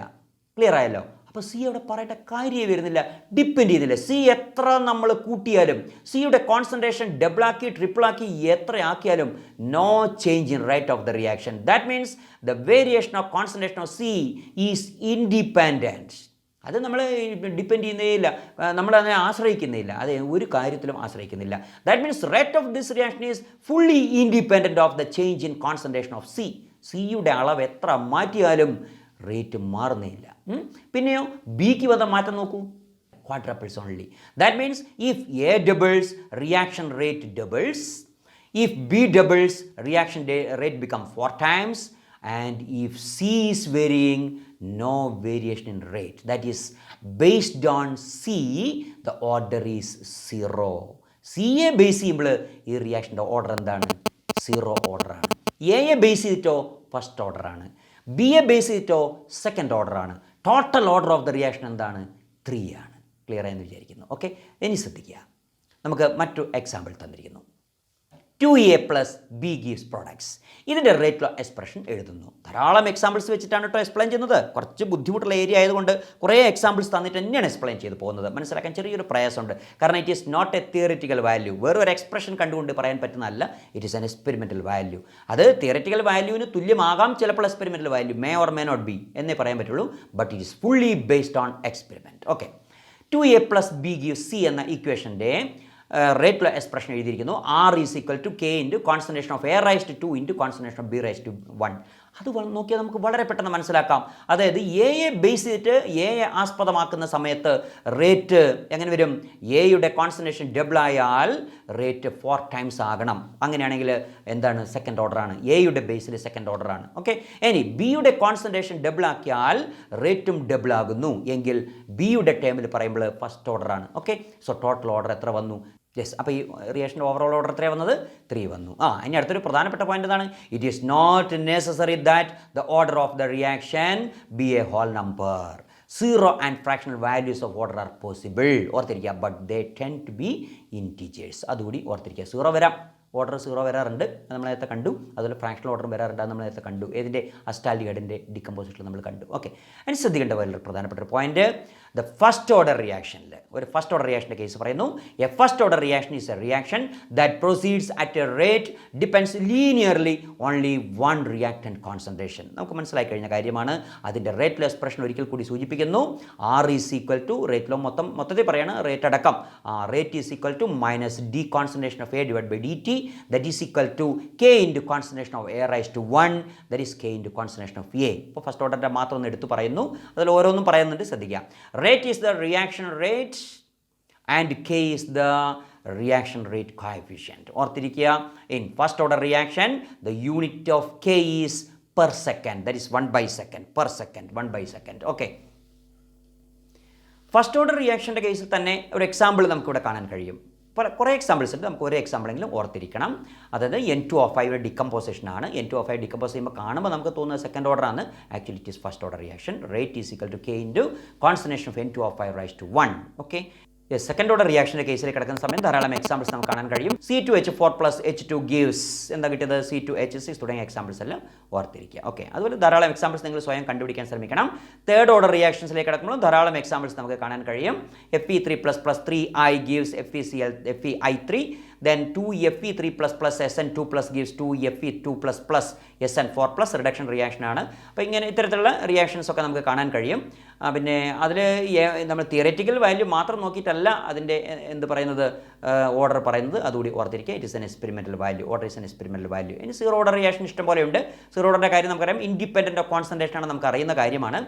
ക്ലിയർ ആയല്ലോ? അപ്പോൾ സി അവിടെ പറയേണ്ട കാര്യമേ വരുന്നില്ല, ഡിപ്പെൻഡ് ചെയ്യുന്നില്ല. സി എത്ര നമ്മൾ കൂട്ടിയാലും, സിയുടെ കോൺസെൻട്രേഷൻ ഡബിളാക്കി ട്രിപ്പിളാക്കി എത്ര ആക്കിയാലും no change in rate of the reaction. That means the variation of concentration of c is independent. അത് നമ്മൾ ഡിപ്പെൻഡ് ചെയ്യുന്നേയില്ല, നമ്മളതിനെ ആശ്രയിക്കുന്നില്ല, അത് ഒരു കാര്യത്തിലും ആശ്രയിക്കുന്നില്ല. That means rate of this reaction is fully independent of the change in concentration of C. സിയുടെ അളവ് എത്ര മാറ്റിയാലും റേറ്റ് മാറുന്നില്ല. പിന്നെയോ ബിക്ക് വന്ന മാറ്റം നോക്കൂ, quadruples only. That means if A doubles, reaction rate doubles. If B doubles, reaction rate becomes 4 times. And if C is varying, no variation in rate. That is, based on C, the order is 0. C യെ base ചെയ്യുമ്പോൾ ഈ റിയാക്ഷൻ്റെ order എന്താണ്? 0 ഓർഡറാണ്. എയെ base ചെയ്തിട്ടോ first ഓർഡറാണ്. ബിയെ ബേസ് ചെയ്തിട്ടോ സെക്കൻഡ് ഓർഡറാണ്. Total order of the reaction എന്താണ്? 3 ആണ്. ക്ലിയർ ആയെന്ന് വിചാരിക്കുന്നു. ഓക്കെ, ഇനി ശ്രദ്ധിക്കുക. നമുക്ക് മറ്റൊരു എക്സാമ്പിൾ തന്നിരിക്കുന്നു. 2A+B gives products. ഇതിൻ്റെ റേറ്റ് ലോ എക്സ്പ്രഷൻ എഴുതുന്നു. ധാരാളം എക്സാമ്പിൾസ് വെച്ചിട്ടാണ് കേട്ടോ എക്സ്പ്ലെയിൻ ചെയ്യുന്നത്. കുറച്ച് ബുദ്ധിമുട്ടുള്ള ഏരിയ ആയതുകൊണ്ട് കുറേ എക്സാമ്പിൾസ് തന്നിട്ട് തന്നെയാണ് എക്സ്പ്ലെയിൻ ചെയ്ത് പോകുന്നത്. മനസ്സിലാക്കാൻ ചെറിയൊരു പ്രയാസമുണ്ട്. കാരണം it is not a theoretical value. വേറൊരു എക്സ്പ്രഷൻ കണ്ടുകൊണ്ട് പറയാൻ പറ്റുന്നതല്ല. It is an experimental value. അത് തിയറിറ്റിക്കൽ വാല്യൂവിന് തുല്യമാകാം ചിലപ്പോൾ experimental value. May or may not be എന്നേ പറയാൻ പറ്റുള്ളൂ. But it is fully based on experiment. Okay, 2A+B gives C എന്ന ഇക്വേഷൻ്റെ റേറ്റ് ലോ എക്സ്പ്രഷൻ എഴുതിയിരിക്കുന്നു. R is equal to K into concentration of A⁻2 into concentration of B⁻1. അത് നോക്കിയാൽ നമുക്ക് വളരെ പെട്ടെന്ന് മനസ്സിലാക്കാം. അതായത് എയെ ബേസ് ചെയ്തിട്ട് എയെ ആസ്പദമാക്കുന്ന സമയത്ത് റേറ്റ് എങ്ങനെ വരും? എയുടെ കോൺസെൻട്രേഷൻ ഡബിൾ ആയാൽ റേറ്റ് 4 times ആകണം. അങ്ങനെയാണെങ്കിൽ എന്താണ്? സെക്കൻഡ് ഓർഡറാണ്. എയുടെ ബേസിൽ സെക്കൻഡ് ഓർഡറാണ്. ഓക്കെ, ഇനി ബിയുടെ കോൺസെൻട്രേഷൻ ഡബിൾ ആക്കിയാൽ റേറ്റും ഡബിൾ ആകുന്നു എങ്കിൽ ബിയുടെ ടേമിൽ പറയുമ്പോൾ ഫസ്റ്റ് ഓർഡറാണ്. ഓക്കെ, സോ ടോട്ടൽ ഓർഡർ എത്ര വന്നു? യെസ്, അപ്പോൾ ഈ റിയാക്ഷൻ്റെ ഓവറോൾ ഓർഡർ എത്രയാണ് വന്നത്? 3 വന്നു. ഇനി അടുത്തൊരു പ്രധാനപ്പെട്ട പോയിന്റ് എന്താണ്? It is not necessary that the order of the reaction be a whole number. 0 and fractional values of order are possible. ഓർത്തിരിക്കുക, but they tend to be integers. അതുകൂടി ഓർത്തിരിക്കുക. 0 വരാം, ഓർഡർ 0 വരാറുണ്ട്, നമ്മൾ നേരത്തെ കണ്ടു. അതുപോലെ ഫ്രാക്ഷണൽ ഓർഡർ വരാറുണ്ട്, നമ്മൾ നേരത്തെ കണ്ടു. ഏതിൻ്റെ? അസ്റ്റാൽഡിഹൈഡിൻ്റെ ഡിക്കമ്പോസിഷനിൽ നമ്മൾ കണ്ടു. ഓക്കെ, അതിന് ശ്രദ്ധിക്കേണ്ട വളരെ പ്രധാനപ്പെട്ട ഒരു പോയിന്റ്, ദ ഫസ്റ്റ് ഓർഡർ റിയാക്ഷനിൽ ഒരു ഫസ്റ്റ് ഓർഡർ റിയാക്ഷൻ്റെ കേസ് പറയുന്നു. A first order reaction is A reaction that proceeds at A rate depends linearly only one reactant concentration. നമുക്ക് മനസ്സിലായി കഴിഞ്ഞ കാര്യമാണ്. അതിൻ്റെ റേറ്റിലെ എക്സ്പ്രഷൻ ഒരിക്കൽ കൂടി സൂചിപ്പിക്കുന്നു. ആർ ഈസ് ഈക്വൽ ടു റേറ്റിലോ മൊത്തത്തിൽ പറയാണ്, റേറ്റ് അടക്കം rate is equal to minus D concentration of A divide by D T that is equal to K into concentration of A raise to 1 that is K into concentration of A. ഇപ്പോൾ first ഓർഡറിൻ്റെ മാത്രം ഒന്ന് എടുത്തു പറയുന്നു, അതിൽ ഓരോന്നും പറയുന്നുണ്ട്, ശ്രദ്ധിക്കുക. Rate is the reaction rate and K is the reaction rate coefficient. ഓർത്തിരിക്കുക, in first order reaction the unit of K is per second, that is 1 by second, per second, 1 by second. Okay, first order റിയാക്ഷൻ്റെ കേസിൽ തന്നെ ഒരു example നമുക്കിവിടെ കാണാൻ കഴിയും. കുറേ examples ഉണ്ട്, നമുക്ക് ഒരു എക്സാമ്പിളെങ്കിലും ഓർത്തിരിക്കണം. അതായത് N2O5 ഡിക്കമ്പോസിഷൻ ആണ്. N2O5 ഡിക്കമ്പോസ് ചെയ്യുമ്പോൾ കാണുമ്പോൾ നമുക്ക് തോന്നുന്നത് സെക്കൻഡ് ഓർഡർ ആണ്. Actually it is first order reaction. Rate is equal to K into concentration of N2O5 raise to 1. Okay, second order റിയാക്ഷൻ്റെ കേസിലേക്ക് കിടക്കുന്ന സമയം ധാരാളം എക്സാമ്പിൾസ് നമുക്ക് കാണാൻ കഴിയും. C2H4 പ്ലസ് H2 ഗീവ്സ് എന്താ കിട്ടിയത്, C2H6 തുടങ്ങിയ എക്സാമ്പിൾസ് എല്ലാം ഓർത്തിരിക്കുക. ഓക്കെ, അതുപോലെ ധാരാളം എക്സാമ്പിൾസ് നിങ്ങൾ സ്വയം കണ്ടുപിടിക്കാൻ ശ്രമിക്കണം. തേർഡ് ഓർഡർ റിയാക്ഷൻസിലേക്ക് കിടക്കുമ്പോൾ ധാരാളം എക്സാമ്പിൾസ് നമുക്ക് കാണാൻ കഴിയും. Fe3 plus 3I gives FeI3, then 2Fe3 plus SN2 plus gives 2Fe2 plus SN4 plus reduction reaction ആണ്. അപ്പോൾ ഇങ്ങനെ ഇത്തരത്തിലുള്ള റിയാക്ഷൻസ് ഒക്കെ നമുക്ക് കാണാൻ കഴിയും. പിന്നെ അതിൽ നമ്മൾ തിയററ്റിക്കൽ വാല്യൂ മാത്രം നോക്കിയിട്ടല്ല അതിൻ്റെ എന്ത് പറയുന്നത് ഓർഡർ പറയുന്നത്, അതുകൂടി ഓർത്തിരിക്കുക. It is an experimental value, order is an experimental value. ഇനി സീറോ ഓർഡർ റിയാക്ഷൻ ഇഷ്ടം പോലെ ഉണ്ട്. സീറോ ഓർഡറിൻ്റെ കാര്യം നമുക്കറിയാം, ഇൻഡിപെൻഡൻറ്റ് ഓഫ് കോൺസെൻട്രേഷൻ ആണ്, നമുക്ക് അറിയുന്ന കാര്യമാണ്.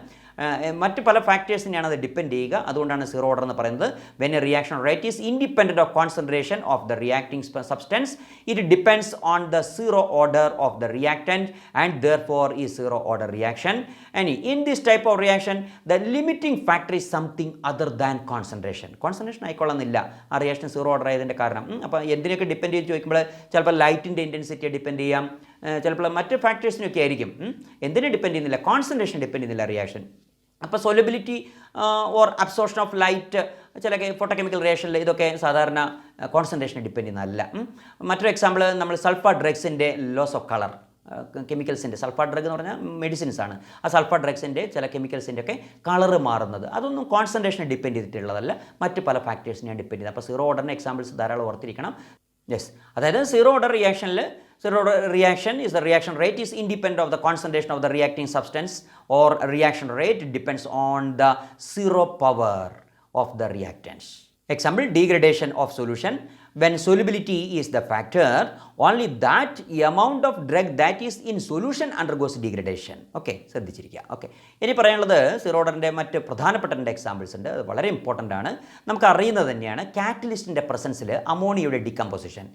മറ്റ് പല ഫാക്ടേഴ്സിനെയാണ് അത് ഡിപ്പെൻഡ് ചെയ്യുക, അതുകൊണ്ടാണ് സീറോ ഓർഡർ എന്ന് പറയുന്നത്. When A reaction rate is independent of concentration of the reacting substance, it depends on the zero order of the reactant and therefore is zero order reaction. And in this type of reaction the limiting factor is something other than concentration. Concentration ആയിക്കൊള്ളുന്നില്ല ആ reaction zero order ആയതിൻ്റെ കാരണം. അപ്പോൾ എന്തിനൊക്കെ depend ചെയ്ത് ചോദിക്കുമ്പോൾ ചിലപ്പോൾ ലൈറ്റിൻ്റെ ഇൻറ്റൻസിറ്റിയെ depend ചെയ്യാം, ചിലപ്പോൾ മറ്റ് ഫാക്ടേഴ്സിനൊക്കെ ആയിരിക്കും. എന്തിനെ ഡിപ്പെൻഡ് ചെയ്യുന്നില്ല, കോൺസെൻട്രേഷൻ ഡിപ്പെൻഡ് ചെയ്യുന്നില്ല റിയാക്ഷൻ. അപ്പോൾ solubility or absorption of light ചില ഫോട്ടോകെമിക്കൽ റിയാക്ഷനിൽ ഇതൊക്കെ സാധാരണ കോൺസെൻട്രേഷനെ ഡിപ്പെൻഡ് ചെയ്യുന്നതല്ല. മറ്റൊരു എക്സാമ്പിൾ നമ്മൾ സൾഫർ ഡ്രഗ്സിൻ്റെ ലോസ് ഓഫ് കളർ, കെമിക്കൽസിൻ്റെ സൾഫർ ഡ്രഗ് എന്ന് പറഞ്ഞാൽ മെഡിസിൻസ് ആണ്. ആ സൾഫർ ഡ്രഗ്സിൻ്റെ ചില കെമിക്കൽസിൻ്റെ ഒക്കെ കളറ് മാറുന്നത് അതൊന്നും കോൺസെൻട്രേഷനെ ഡിപ്പെൻഡ് ചെയ്തിട്ടുള്ളതല്ല, മറ്റ് പല ഫാക്ടേഴ്സിനെയാണ് ഡിപ്പെൻഡ് ചെയ്യുന്നത്. അപ്പോൾ സീറോ ഓർഡറിൻ്റെ എക്സാമ്പിൾസ് ധാരാളം ഓർത്തിരിക്കണം. യെസ്, അതായത് സീറോ ഓർഡർ റിയാക്ഷനിൽ zero order reaction is the reaction rate is independent of the concentration of the reacting substance, or reaction rate depends on the zero power of the reactants. Example, degradation of solution. When solubility is the factor, only that amount of drug that is in solution undergoes degradation. Okay, ശ്രദ്ധിച്ചിരിക്കുക. Okay, ഇനി പറയാനുള്ളത് zero ഓർഡറിൻ്റെ മറ്റ് പ്രധാനപ്പെട്ട രണ്ട് examples ഉണ്ട്. അത് വളരെ ഇമ്പോർട്ടൻ്റ് ആണ്, നമുക്ക് അറിയുന്നത് തന്നെയാണ്. കാറ്റലിസ്റ്റിൻ്റെ പ്രസൻസിൽ അമോണിയയുടെ decomposition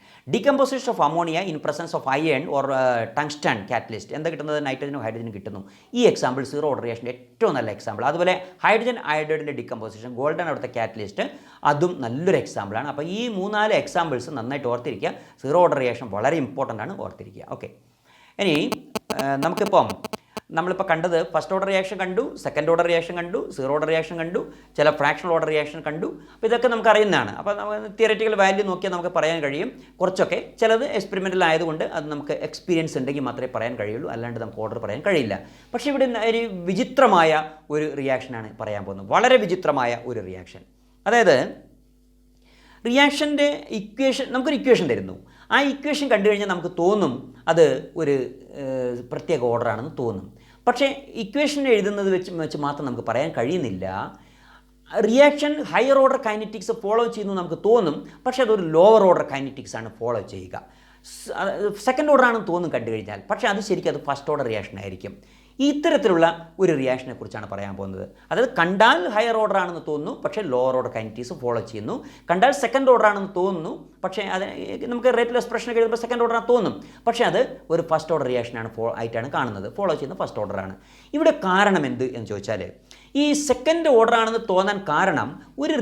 of ammonia in presence of iron or tungsten catalyst എന്താ കിട്ടുന്നത്, നൈട്രജനും ഹൈഡ്രജനും കിട്ടുന്നു. ഈ എക്സാമ്പിൾ സീറോ ഓർഡർ റിയാക്ഷൻ്റെ ഏറ്റവും നല്ല എക്സാമ്പിൾ. അതുപോലെ ഹൈഡ്രജൻ അയോഡൈഡിൻ്റെ ഡിക്കമ്പോസിഷൻ, ഗോൾഡൻ അവിടുത്തെ കാറ്റലിസ്റ്റ്, അതും നല്ലൊരു എക്സാമ്പിളാണ്. അപ്പോൾ ഈ 3-4 എക്സാമ്പിൾസ് നന്നായിട്ട് ഓർത്തിരിക്കുക. സീറോ ഓർഡർ റിയാക്ഷൻ വളരെ ഇമ്പോർട്ടൻ്റ് ആണ്, ഓർത്തിരിക്കുക. ഓക്കെ, ഇനി നമ്മളിപ്പോൾ കണ്ടത് ഫസ്റ്റ് ഓർഡർ റിയാക്ഷൻ കണ്ടു, സെക്കൻഡ് ഓർഡർ റിയാക്ഷൻ കണ്ടു, സീറോ ഓർഡർ റിയാക്ഷൻ കണ്ടു, ചില ഫ്രാക്ഷണൽ ഓർഡർ റിയാക്ഷൻ കണ്ടു. അപ്പോൾ ഇതൊക്കെ നമുക്ക് അറിയുന്നതാണ്. അപ്പോൾ നമുക്ക് തിയററ്റിക്കൽ വാല്യൂ നോക്കിയാൽ നമുക്ക് പറയാൻ കഴിയും. കുറച്ചൊക്കെ ചിലത് എക്സ്പെരിമെൻ്റൽ ആയതുകൊണ്ട് അത് നമുക്ക് എക്സ്പീരിയൻസ് ഉണ്ടെങ്കിൽ മാത്രമേ പറയാൻ കഴിയുള്ളൂ, അല്ലാണ്ട് നമുക്ക് ഓർഡർ പറയാൻ കഴിയില്ല. പക്ഷേ ഇവിടെ ഒരു വിചിത്രമായ ഒരു റിയാക്ഷനാണ് പറയാൻ പോകുന്നത്, വളരെ വിചിത്രമായ ഒരു റിയാക്ഷൻ. അതായത് റിയാക്ഷൻ്റെ ഇക്വേഷൻ, നമുക്കൊരു ഇക്വേഷൻ തരുന്നു. ആ ഇക്വേഷൻ കണ്ടു കഴിഞ്ഞാൽ നമുക്ക് തോന്നും അത് ഒരു പ്രത്യേക ഓർഡറാണെന്ന് തോന്നും. പക്ഷേ ഇക്വേഷൻ എഴുതുന്നത് വെച്ച് മാത്രം നമുക്ക് പറയാൻ കഴിയുന്നില്ല. Reaction higher order kinetics follow ചെയ്യുന്നു നമുക്ക് തോന്നും, പക്ഷേ അതൊരു ലോവർ ഓർഡർ കൈനറ്റിക്സ് ആണ് ഫോളോ ചെയ്യുക. സെക്കൻഡ് ഓർഡർ ആണെന്ന് തോന്നും കണ്ടു കഴിഞ്ഞാൽ, പക്ഷേ അത് ശരിക്കും അത് ഫസ്റ്റ് ഓർഡർ റിയാക്ഷൻ ആയിരിക്കും. ഇത്തരത്തിലുള്ള ഒരു റിയാക്ഷനെ കുറിച്ചാണ് പറയാൻ പോകുന്നത്. അതായത് കണ്ടാൽ ഹയർ ഓർഡർ ആണെന്ന് തോന്നുന്നു, പക്ഷേ ലോവർ ഓർഡർ കൈനറ്റിക്സ് ഫോളോ ചെയ്യുന്നു. കണ്ടാൽ സെക്കൻഡ് ഓർഡർ ആണെന്ന് തോന്നുന്നു, പക്ഷേ അത് നമുക്ക് റേറ്റിൽ എക്സ്പ്രഷൻ എഴുതുമ്പോൾ സെക്കൻഡ് ഓർഡർ തോന്നും, പക്ഷേ അത് ഒരു ഫസ്റ്റ് ഓർഡർ റിയാക്ഷനാണ് ആയിട്ടാണ് കാണുന്നത്, ഫോളോ ചെയ്യുന്ന ഫസ്റ്റ് ഓർഡറാണ്. ഇവിടെ കാരണം എന്ത് എന്ന് ചോദിച്ചാൽ, ഈ സെക്കൻഡ് ഓർഡർ ആണെന്ന് തോന്നാൻ കാരണം ഒരു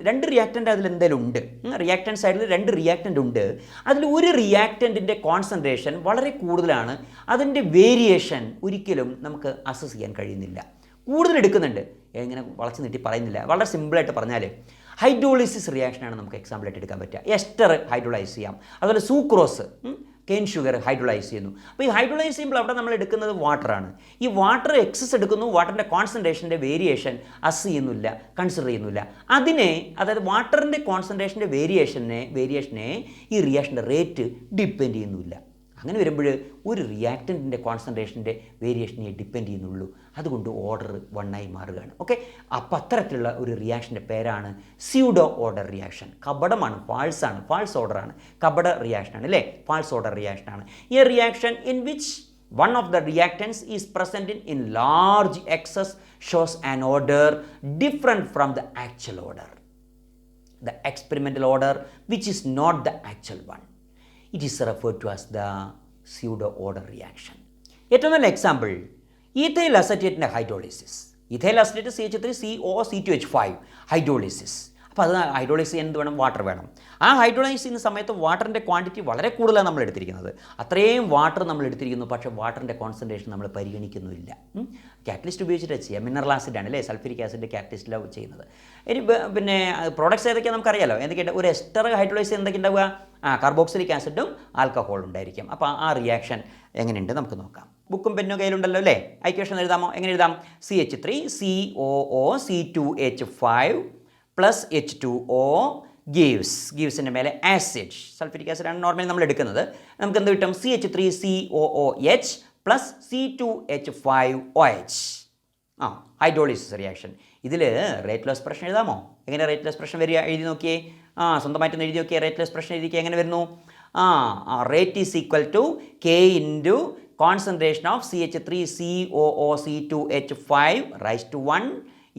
രണ്ട് റിയാക്റ്റൻ്റ് അതിലെന്തെങ്കിലും ഉണ്ട്. റിയാക്റ്റൻ്റ് സൈഡിൽ 2 റിയാക്റ്റൻ്റ് ഉണ്ട്. അതിൽ ഒരു റിയാക്റ്റൻറ്റിൻ്റെ കോൺസെൻട്രേഷൻ വളരെ കൂടുതലാണ്, അതിൻ്റെ വേരിയേഷൻ ഒരിക്കലും നമുക്ക് അസസ് ചെയ്യാൻ കഴിയുന്നില്ല. കൂടുതൽ എടുക്കുന്നുണ്ട്, എങ്ങനെ വളച്ച് നീട്ടി പറയുന്നില്ല. വളരെ സിമ്പിളായിട്ട് പറഞ്ഞാൽ ഹൈഡ്രോളിസിസ് റിയാക്ഷനാണ് നമുക്ക് എക്സാമ്പിളായിട്ട് എടുക്കാൻ പറ്റുക. എസ്റ്റർ ഹൈഡ്രോളൈസ് ചെയ്യാം. അതുപോലെ സൂക്രോസ് കെയിൻ ഷുഗർ ഹൈഡ്രോളൈസ് ചെയ്യുന്നു. അപ്പോൾ ഈ ഹൈഡ്രോളൈസ് ചെയ്യുമ്പോൾ അവിടെ നമ്മൾ എടുക്കുന്നത് വാട്ടറാണ്. ഈ വാട്ടർ എക്സസ് എടുക്കുന്നു, വാട്ടറിൻ്റെ കോൺസെൻട്രേഷൻ്റെ വേരിയേഷൻ ചെയ്യുന്നില്ല, കൺസിഡർ ചെയ്യുന്നില്ല. അതായത് വാട്ടറിൻ്റെ കോൺസെൻട്രേഷൻ്റെ വേരിയേഷനെ ഈ റിയാക്ഷൻ്റെ റേറ്റ് ഡിപ്പെൻഡ് ചെയ്യുന്നില്ല. അങ്ങനെ വരുമ്പോൾ ഒരു റിയാക്റ്റൻറ്റിൻ്റെ കോൺസെൻട്രേഷൻ്റെ വേരിയേഷനെ ഡിപ്പെൻഡ് ചെയ്യുന്നുള്ളൂ. അതുകൊണ്ട് ഓർഡർ 1 ആയി മാറുകയാണ്. ഓക്കെ, അപ്പോൾ അത്തരത്തിലുള്ള ഒരു റിയാക്ഷൻ്റെ പേരാണ് സ്യൂഡോ ഓർഡർ റിയാക്ഷൻ. കപടമാണ്, ഫാൾസ് ഓർഡറാണ്, കപട റിയാക്ഷനാണ് അല്ലേ, ഫാൾസ് ഓർഡർ റിയാക്ഷനാണ്. ഈ reaction in which one of the reactants is present in large excess shows an order different from the actual order, the experimental order, which is not the actual one. It is referred to as the pseudo-order reaction. ഏറ്റവും നല്ല example ethyl acetate hydrolysis. ethyl acetate CH3COO2H5 hydrolysis. അപ്പോൾ അത് hydrolyse ചെയ്യാൻ എന്ത് വേണം? Water വേണം. ആ hydrolyse ചെയ്യുന്ന സമയത്ത് വാട്ടറിൻ്റെ ക്വാണ്ടിറ്റി വളരെ കൂടുതലാണ് നമ്മൾ എടുത്തിരിക്കുന്നത്. അത്രയും വാട്ടർ നമ്മൾ എടുത്തിരിക്കുന്നു, പക്ഷേ വാട്ടറിൻ്റെ കോൺസെൻട്രേഷൻ നമ്മൾ പരിഗണിക്കുന്നില്ല. കാറ്റലിസ്റ്റ് ഉപയോഗിച്ചിട്ട് ചെയ്യാം. മിനറൽ ആസിഡാണ് അല്ലേ, സൾഫ്യൂരിക് ആസിഡ് കാറ്റലിസ്റ്റിലാണ് ചെയ്യുന്നത്. ഇനി പിന്നെ പ്രോഡക്ട്സ് ഏതൊക്കെയാണ് നമുക്കറിയാലോ. എന്തൊക്കെയുണ്ട്? ഒരു എസ്റ്റർ ഹൈഡ്രോളൈസ് എന്തൊക്കെ ഉണ്ടാവുക? കാർബോക്സിലിക് ആസിഡും ആൽക്കഹോളും ഉണ്ടായിരിക്കും. അപ്പോൾ ആ റിയാക്ഷൻ എങ്ങനെയുണ്ട് നമുക്ക് നോക്കാം. ബുക്കും പെന്നും കയ്യിലുണ്ടല്ലോ അല്ലേ? ഇക്വേഷൻ എഴുതാമോ? എങ്ങനെ എഴുതാം? CH3COO2H5 പ്ലസ് H2O ഗീവ്സിൻ്റെ മേലെ ആസിഡ്, സൾഫ്യൂരിക് ആസിഡാണ് നോർമലി നമ്മൾ എടുക്കുന്നത്. നമുക്ക് എന്ത് കിട്ടും? CH3COOH plus C2H5OH. Hydrolysis reaction. ഇതിൽ റേറ്റ് ലോസ് പ്രശ്നം എഴുതാമോ? എങ്ങനെ റേറ്റ് ലോസ് പ്രശ്നം വരിക? എഴുതി നോക്കിയേ. സ്വന്തമായിട്ടൊന്ന് എഴുതി നോക്കിയേ. റേറ്റ് ലോസ് പ്രശ്നം എഴുതിക്കുക എങ്ങനെ വരുന്നു? Rate is equal to K into concentration of CH3COOC2H5 raise to 1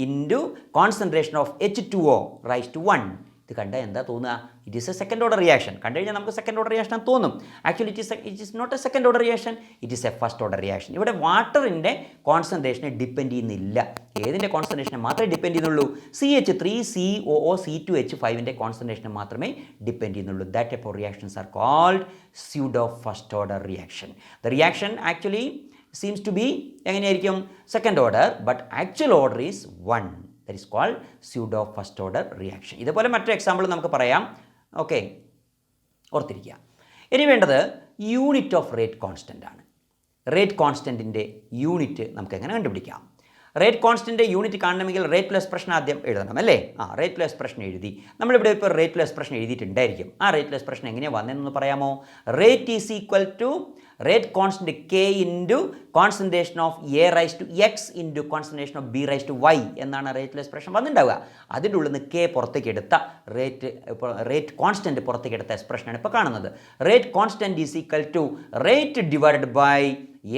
into concentration of H2O raise to 1. ഇത് കണ്ടാൽ എന്താ തോന്നുക? It is a second order reaction. കണ്ടു കഴിഞ്ഞാൽ നമുക്ക് സെക്കൻഡ് ഓർഡർ റിയാക്ഷൻ തോന്നും. Actually it is not a second order reaction, it is a first order reaction. ഇവിടെ വാട്ടറിൻ്റെ കോൺസെൻട്രേഷനെ ഡിപ്പെൻഡ് ചെയ്യുന്നില്ല. ഏതിൻ്റെ കോൺസെൻട്രേഷനെ മാത്രമേ ഡിപ്പെൻഡ് ചെയ്യുന്നുള്ളൂ? CH3COO2H5ൻ്റെ കോൺസെൻട്രേഷനെ മാത്രമേ ഡിപ്പെൻഡ് ചെയ്യുന്നുള്ളൂ. That type of reactions are called pseudo first order reaction. The reaction actually seems to be എങ്ങനെയായിരിക്കും? Second order, but actual order is 1. That is called pseudo first order reaction. ഇതുപോലെ മറ്റൊരു example നമുക്ക് പറയാം. Okay, ഓർത്തിരിക്കുക. ഇനി വേണ്ടത് unit of rate constant ആണ്. Rate കോൺസ്റ്റൻറ്റിൻ്റെ യൂണിറ്റ് നമുക്ക് എങ്ങനെ കണ്ടുപിടിക്കാം? റേറ്റ് കോൺസ്റ്റൻ്റെ യൂണിറ്റ് കാണണമെങ്കിൽ റേറ്റ് ലോസ് പ്രശ്നം ആദ്യം എഴുതണം അല്ലേ? റേറ്റ് ലോസ് പ്രശ്നം എഴുതി. നമ്മളിവിടെ ഇപ്പോൾ റേറ്റ് ലോസ് പ്രശ്നം എഴുതിയിട്ടുണ്ടായിരിക്കും. ആ റേറ്റ് ലോസ് പ്രശ്നം എങ്ങനെയാണ് വന്നതെന്ന് പറയാമോ? Rate is equal to rate constant K into concentration of A raise to X into concentration of B raise to Y എന്നാണ് റേറ്റ് ലോസ് പ്രശ്നം വന്നിട്ടുണ്ടാവുക. അതിൻ്റെ ഉള്ളിൽ നിന്ന് K പുറത്തേക്ക് എടുത്ത റേറ്റ് കോൺസ്റ്റൻറ്റ് പുറത്തേക്ക് എടുത്ത എക്സ്പ്രഷനാണ് ഇപ്പോൾ കാണുന്നത്. Rate constant is equal to rate divided by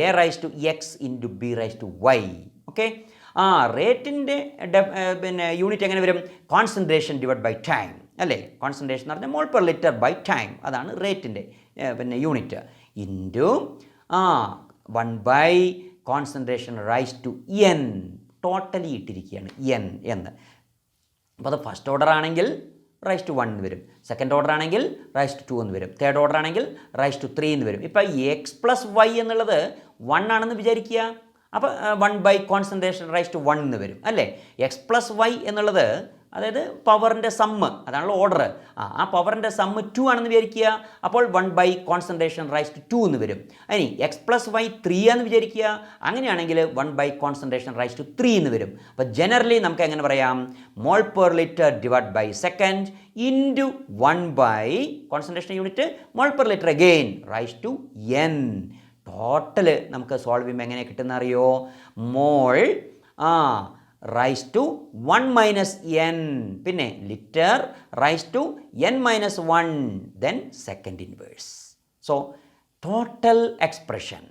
A raise to X into B raise to Y. Okay, റേറ്റിൻ്റെ പിന്നെ യൂണിറ്റ് എങ്ങനെ വരും? കോൺസെൻട്രേഷൻ ഡിവൈഡ് ബൈ ടൈം അല്ലേ? കോൺസെൻട്രേഷൻ എന്ന് പറഞ്ഞാൽ mole per litre by time, അതാണ് റേറ്റിൻ്റെ പിന്നെ unit, into 1 by concentration raise to N. Totally ഇട്ടിരിക്കുകയാണ് N എന്ന്. അപ്പോൾ അത് ഫസ്റ്റ് ഓർഡർ ആണെങ്കിൽ റൈസ് ടു 1 എന്ന് വരും, സെക്കൻഡ് ഓർഡർ ആണെങ്കിൽ റൈസ് ടു 2 എന്ന് വരും, തേർഡ് ഓർഡർ ആണെങ്കിൽ റൈസ് ടു 3 എന്ന് വരും. ഇപ്പോൾ X പ്ലസ് Y എന്നുള്ളത് 1 ആണെന്ന് വിചാരിക്കുക. അപ്പോൾ 1 ബൈ കോൺസെൻട്രേഷൻ റൈസ് ടു 1 എന്ന് വരും അല്ലേ? X പ്ലസ് Y എന്നുള്ളത് അതായത് പവറിൻ്റെ സമ്മ്, അതാണല്ലോ ഓർഡർ. ആ പവറിൻ്റെ സമ്മ് 2 ആണെന്ന് വിചാരിക്കുക. അപ്പോൾ 1 ബൈ കോൺസെൻട്രേഷൻ റൈസ് ടു 2 എന്ന് വരും. ഇനി X പ്ലസ് Y 3 ആണെന്ന് വിചാരിക്കുക. അങ്ങനെയാണെങ്കിൽ 1 ബൈ കോൺസെൻട്രേഷൻ റൈസ് ടു 3 എന്ന് വരും. അപ്പോൾ ജനറലി നമുക്ക് എങ്ങനെ പറയാം? Mole per litre divide by second into 1 by concentration unit mole per litre again raise to N. ടോട്ടൽ നമുക്ക് സോൾവ് ചെയ്യുമ്പോൾ എങ്ങനെ കിട്ടുന്ന അറിയോ? Mole raise to 1 minus N, പിന്നെ litre raise to N minus 1, then second inverse. So total expression,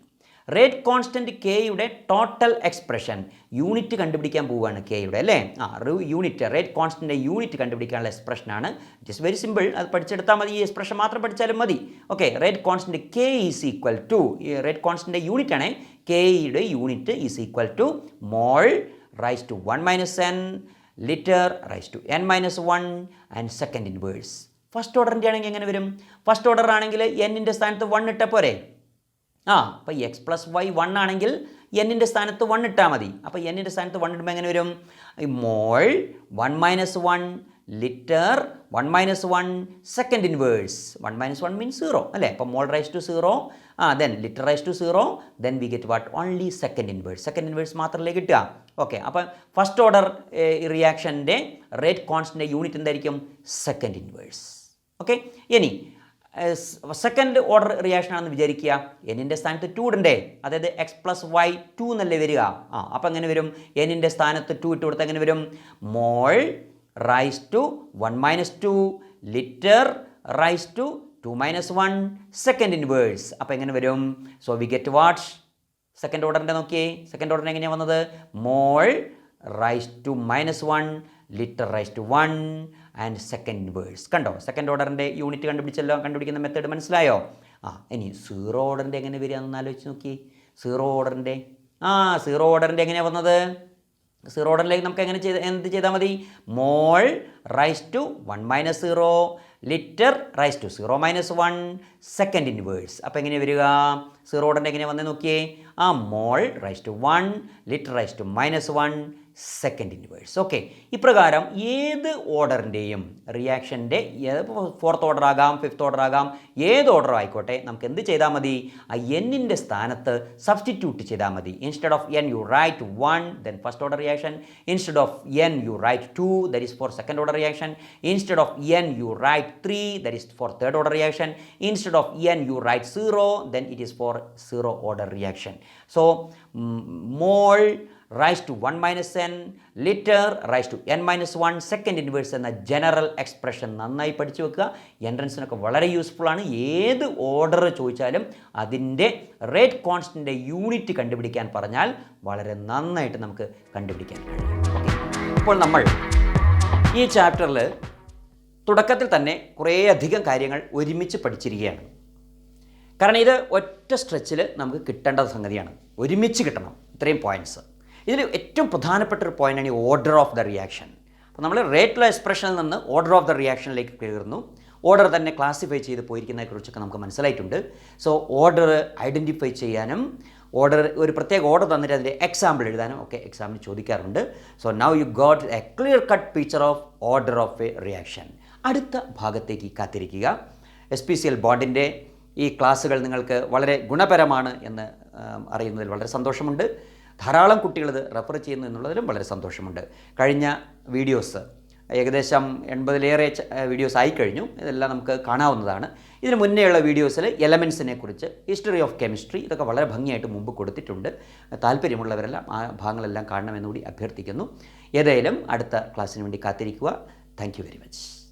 rate constant Kയുടെ total expression unit കണ്ടുപിടിക്കാൻ പോവുകയാണ് Kയുടെ അല്ലേ? യൂണിറ്റ് റേറ്റ് കോൺസ്റ്റൻറ്റ് യൂണിറ്റ് കണ്ടുപിടിക്കാനുള്ള എക്സ്പ്രഷനാണ്. It is very simple. അത് പഠിച്ചെടുത്താൽ മതി, ഈ എക്സ്പ്രഷൻ മാത്രം പഠിച്ചാലും മതി. Okay, rate constant K is equal to, ഈ റേറ്റ് കോൺസ്റ്റൻറ്റ് യൂണിറ്റ് ആണ്, Kയുടെ unit is equal to mole raise to 1 minus N, litre raise to N minus 1 and second inverse. First ഓർഡറിൻ്റെ ആണെങ്കിൽ എങ്ങനെ വരും? ഫസ്റ്റ് ഓർഡർ ആണെങ്കിൽ Nൻ്റെ സ്ഥാനത്ത് 1 ഇട്ടാൽ പോരെ? അപ്പോൾ X പ്ലസ് Y 1 ആണെങ്കിൽ Nൻ്റെ സ്ഥാനത്ത് 1 ഇട്ടാൽ മതി. അപ്പോൾ Nൻ്റെ സ്ഥാനത്ത് 1 ഇടുമ്പോൾ എങ്ങനെ വരും? Mole 1 minus 1 litre 1 minus 1 second inverse 1 minus 1 means 0 അല്ലേ അപ്പോൾ mole raise to 0 then litre raise to 0 then we get what only second inverse മാത്രമല്ലേ കിട്ടുക ഓക്കെ അപ്പോൾ ഫസ്റ്റ് ഓർഡർ റിയാക്ഷൻ്റെ റേറ്റ് കോൺസ്റ്റൻ്റെ യൂണിറ്റ് എന്തായിരിക്കും സെക്കൻഡ് ഇൻവേഴ്സ് ഓക്കെ ഇനി സെക്കൻഡ് ഓർഡർ റിയാക്ഷൻ ആണെന്ന് വിചാരിക്കുക എന്നിൻ്റെ സ്ഥാനത്ത് 2 ഇടണ്ടേ അതായത് എക്സ് പ്ലസ് വൈ 2 എന്നല്ലേ വരിക അപ്പോൾ എങ്ങനെ വരും എന്നിൻ്റെ സ്ഥാനത്ത് 2 ഇട്ട് കൊടുത്താൽ എങ്ങനെ വരും mole raise to 1 minus 2 litre raise to 2 minus 1 second inverse അപ്പോൾ എങ്ങനെ വരും so we get what second ഓർഡറിൻ്റെ നോക്കിയേ സെക്കൻഡ് ഓർഡറിന് എങ്ങനെയാണ് വന്നത് mole raise to minus 1 litre raise to 1 and second inverse കണ്ടോ സെക്കൻഡ് ഓർഡറിൻ്റെ യൂണിറ്റ് കണ്ടുപിടിക്കുന്ന മെത്തേഡ് മനസ്സിലായോ ഇനി സീറോ ഓർഡറിൻ്റെ എങ്ങനെ വരിക എന്ന് ആലോചിച്ച് നോക്കി സീറോ ഓർഡറിൻ്റെ എങ്ങനെയാണ് വന്നത് സീറോ ഓർഡറിലേക്ക് നമുക്ക് എന്ത് ചെയ്താൽ മതി mole raise to 1 minus 0 litre raise to 0 minus 1 second inverse അപ്പോൾ എങ്ങനെ വരിക സീറോ ഓർഡറിൻ്റെ എങ്ങനെ വന്നേ നോക്കിയേ mole raise to 1 litre raise to minus 1 second inverse okay ഇപ്രകാരം ഏത് ഓർഡറിൻ്റെയും റിയാക്ഷൻ്റെ ഫോർത്ത് ഓർഡർ ആകാം ഫിഫ്ത്ത് ഓർഡർ ആകാം ഏത് ഓർഡർ ആയിക്കോട്ടെ നമുക്ക് എന്ത് ചെയ്താൽ മതി ആ എന്നിൻ്റെ സ്ഥാനത്ത് സബ്സ്റ്റിറ്റ്യൂട്ട് ചെയ്താൽ മതി instead of n you write 1 then first order reaction instead of n you write 2 that is for second order reaction instead of n you write 3 that is for third order reaction instead of n you write 0 then it is for zero order reaction so mole raise to 1 minus n litre raise to n minus 1 second inverse എന്ന general expression നന്നായി പഠിച്ചു വെക്കുക എൻട്രൻസിനൊക്കെ വളരെ useful ആണ് ഏത് order ചോദിച്ചാലും അതിൻ്റെ rate കോൺസ്റ്റൻ്റെ യൂണിറ്റ് കണ്ടുപിടിക്കാൻ പറഞ്ഞാൽ വളരെ നന്നായിട്ട് നമുക്ക് കണ്ടുപിടിക്കാൻ കഴിയും ഇപ്പോൾ നമ്മൾ ഈ ചാപ്റ്ററിൽ തുടക്കത്തിൽ തന്നെ കുറേയധികം കാര്യങ്ങൾ ഒരുമിച്ച് പഠിച്ചിരിക്കുകയാണ് കാരണം ഇത് ഒറ്റ സ്ട്രെച്ചിൽ നമുക്ക് കിട്ടേണ്ട സംഗതിയാണ് ഒരുമിച്ച് കിട്ടണം ഇത്രയും പോയിൻറ്റ്സ് ഇതിൽ ഏറ്റവും പ്രധാനപ്പെട്ട ഒരു പോയിൻ്റാണ് ഈ ഓർഡർ ഓഫ് ദ റിയാക്ഷൻ അപ്പോൾ നമ്മൾ റേറ്റ് എക്സ്പ്രഷനിൽ നിന്ന് ഓർഡർ ഓഫ് ദ റിയാക്ഷനിലേക്ക് കയറുന്നു ഓർഡർ തന്നെ ക്ലാസിഫൈ ചെയ്ത് പോയിരിക്കുന്നതിനെക്കുറിച്ചൊക്കെ നമുക്ക് മനസ്സിലായിട്ടുണ്ട് സോ ഓർഡർ ഐഡൻറ്റിഫൈ ചെയ്യാനും ഓർഡർ ഒരു പ്രത്യേക ഓർഡർ തന്നിട്ട് അതിൻ്റെ എക്സാമ്പിൾ എഴുതാനും ഒക്കെ എക്സാമിന് ചോദിക്കാറുണ്ട് so now you got A clear cut picture of order of a reaction അടുത്ത ഭാഗത്തേക്ക് കാത്തിരിക്കുക SPCL ബോർഡിൻ്റെ ഈ ക്ലാസ്സുകൾ നിങ്ങൾക്ക് വളരെ ഗുണപരമാണ് എന്ന് അറിയുന്നതിൽ വളരെ സന്തോഷമുണ്ട് ധാരാളം കുട്ടികൾ ഇത് റെഫർ ചെയ്യുന്നു എന്നുള്ളതിലും വളരെ സന്തോഷമുണ്ട് കഴിഞ്ഞ വീഡിയോസ് ഏകദേശം 80-ലേറെ വീഡിയോസ് ആയിക്കഴിഞ്ഞു ഇതെല്ലാം നമുക്ക് കാണാവുന്നതാണ് ഇതിന് മുന്നേയുള്ള വീഡിയോസിൽ എലമെൻസിനെ കുറിച്ച് ഹിസ്റ്ററി ഓഫ് കെമിസ്ട്രി ഇതൊക്കെ വളരെ ഭംഗിയായിട്ട് മുമ്പ് കൊടുത്തിട്ടുണ്ട് താല്പര്യമുള്ളവരെല്ലാം ആ ഭാഗങ്ങളെല്ലാം കാണണമെന്നുകൂടി അഭ്യർത്ഥിക്കുന്നു ഏതായാലും അടുത്ത ക്ലാസ്സിന് വേണ്ടി കാത്തിരിക്കുക താങ്ക് യു വെരി മച്ച്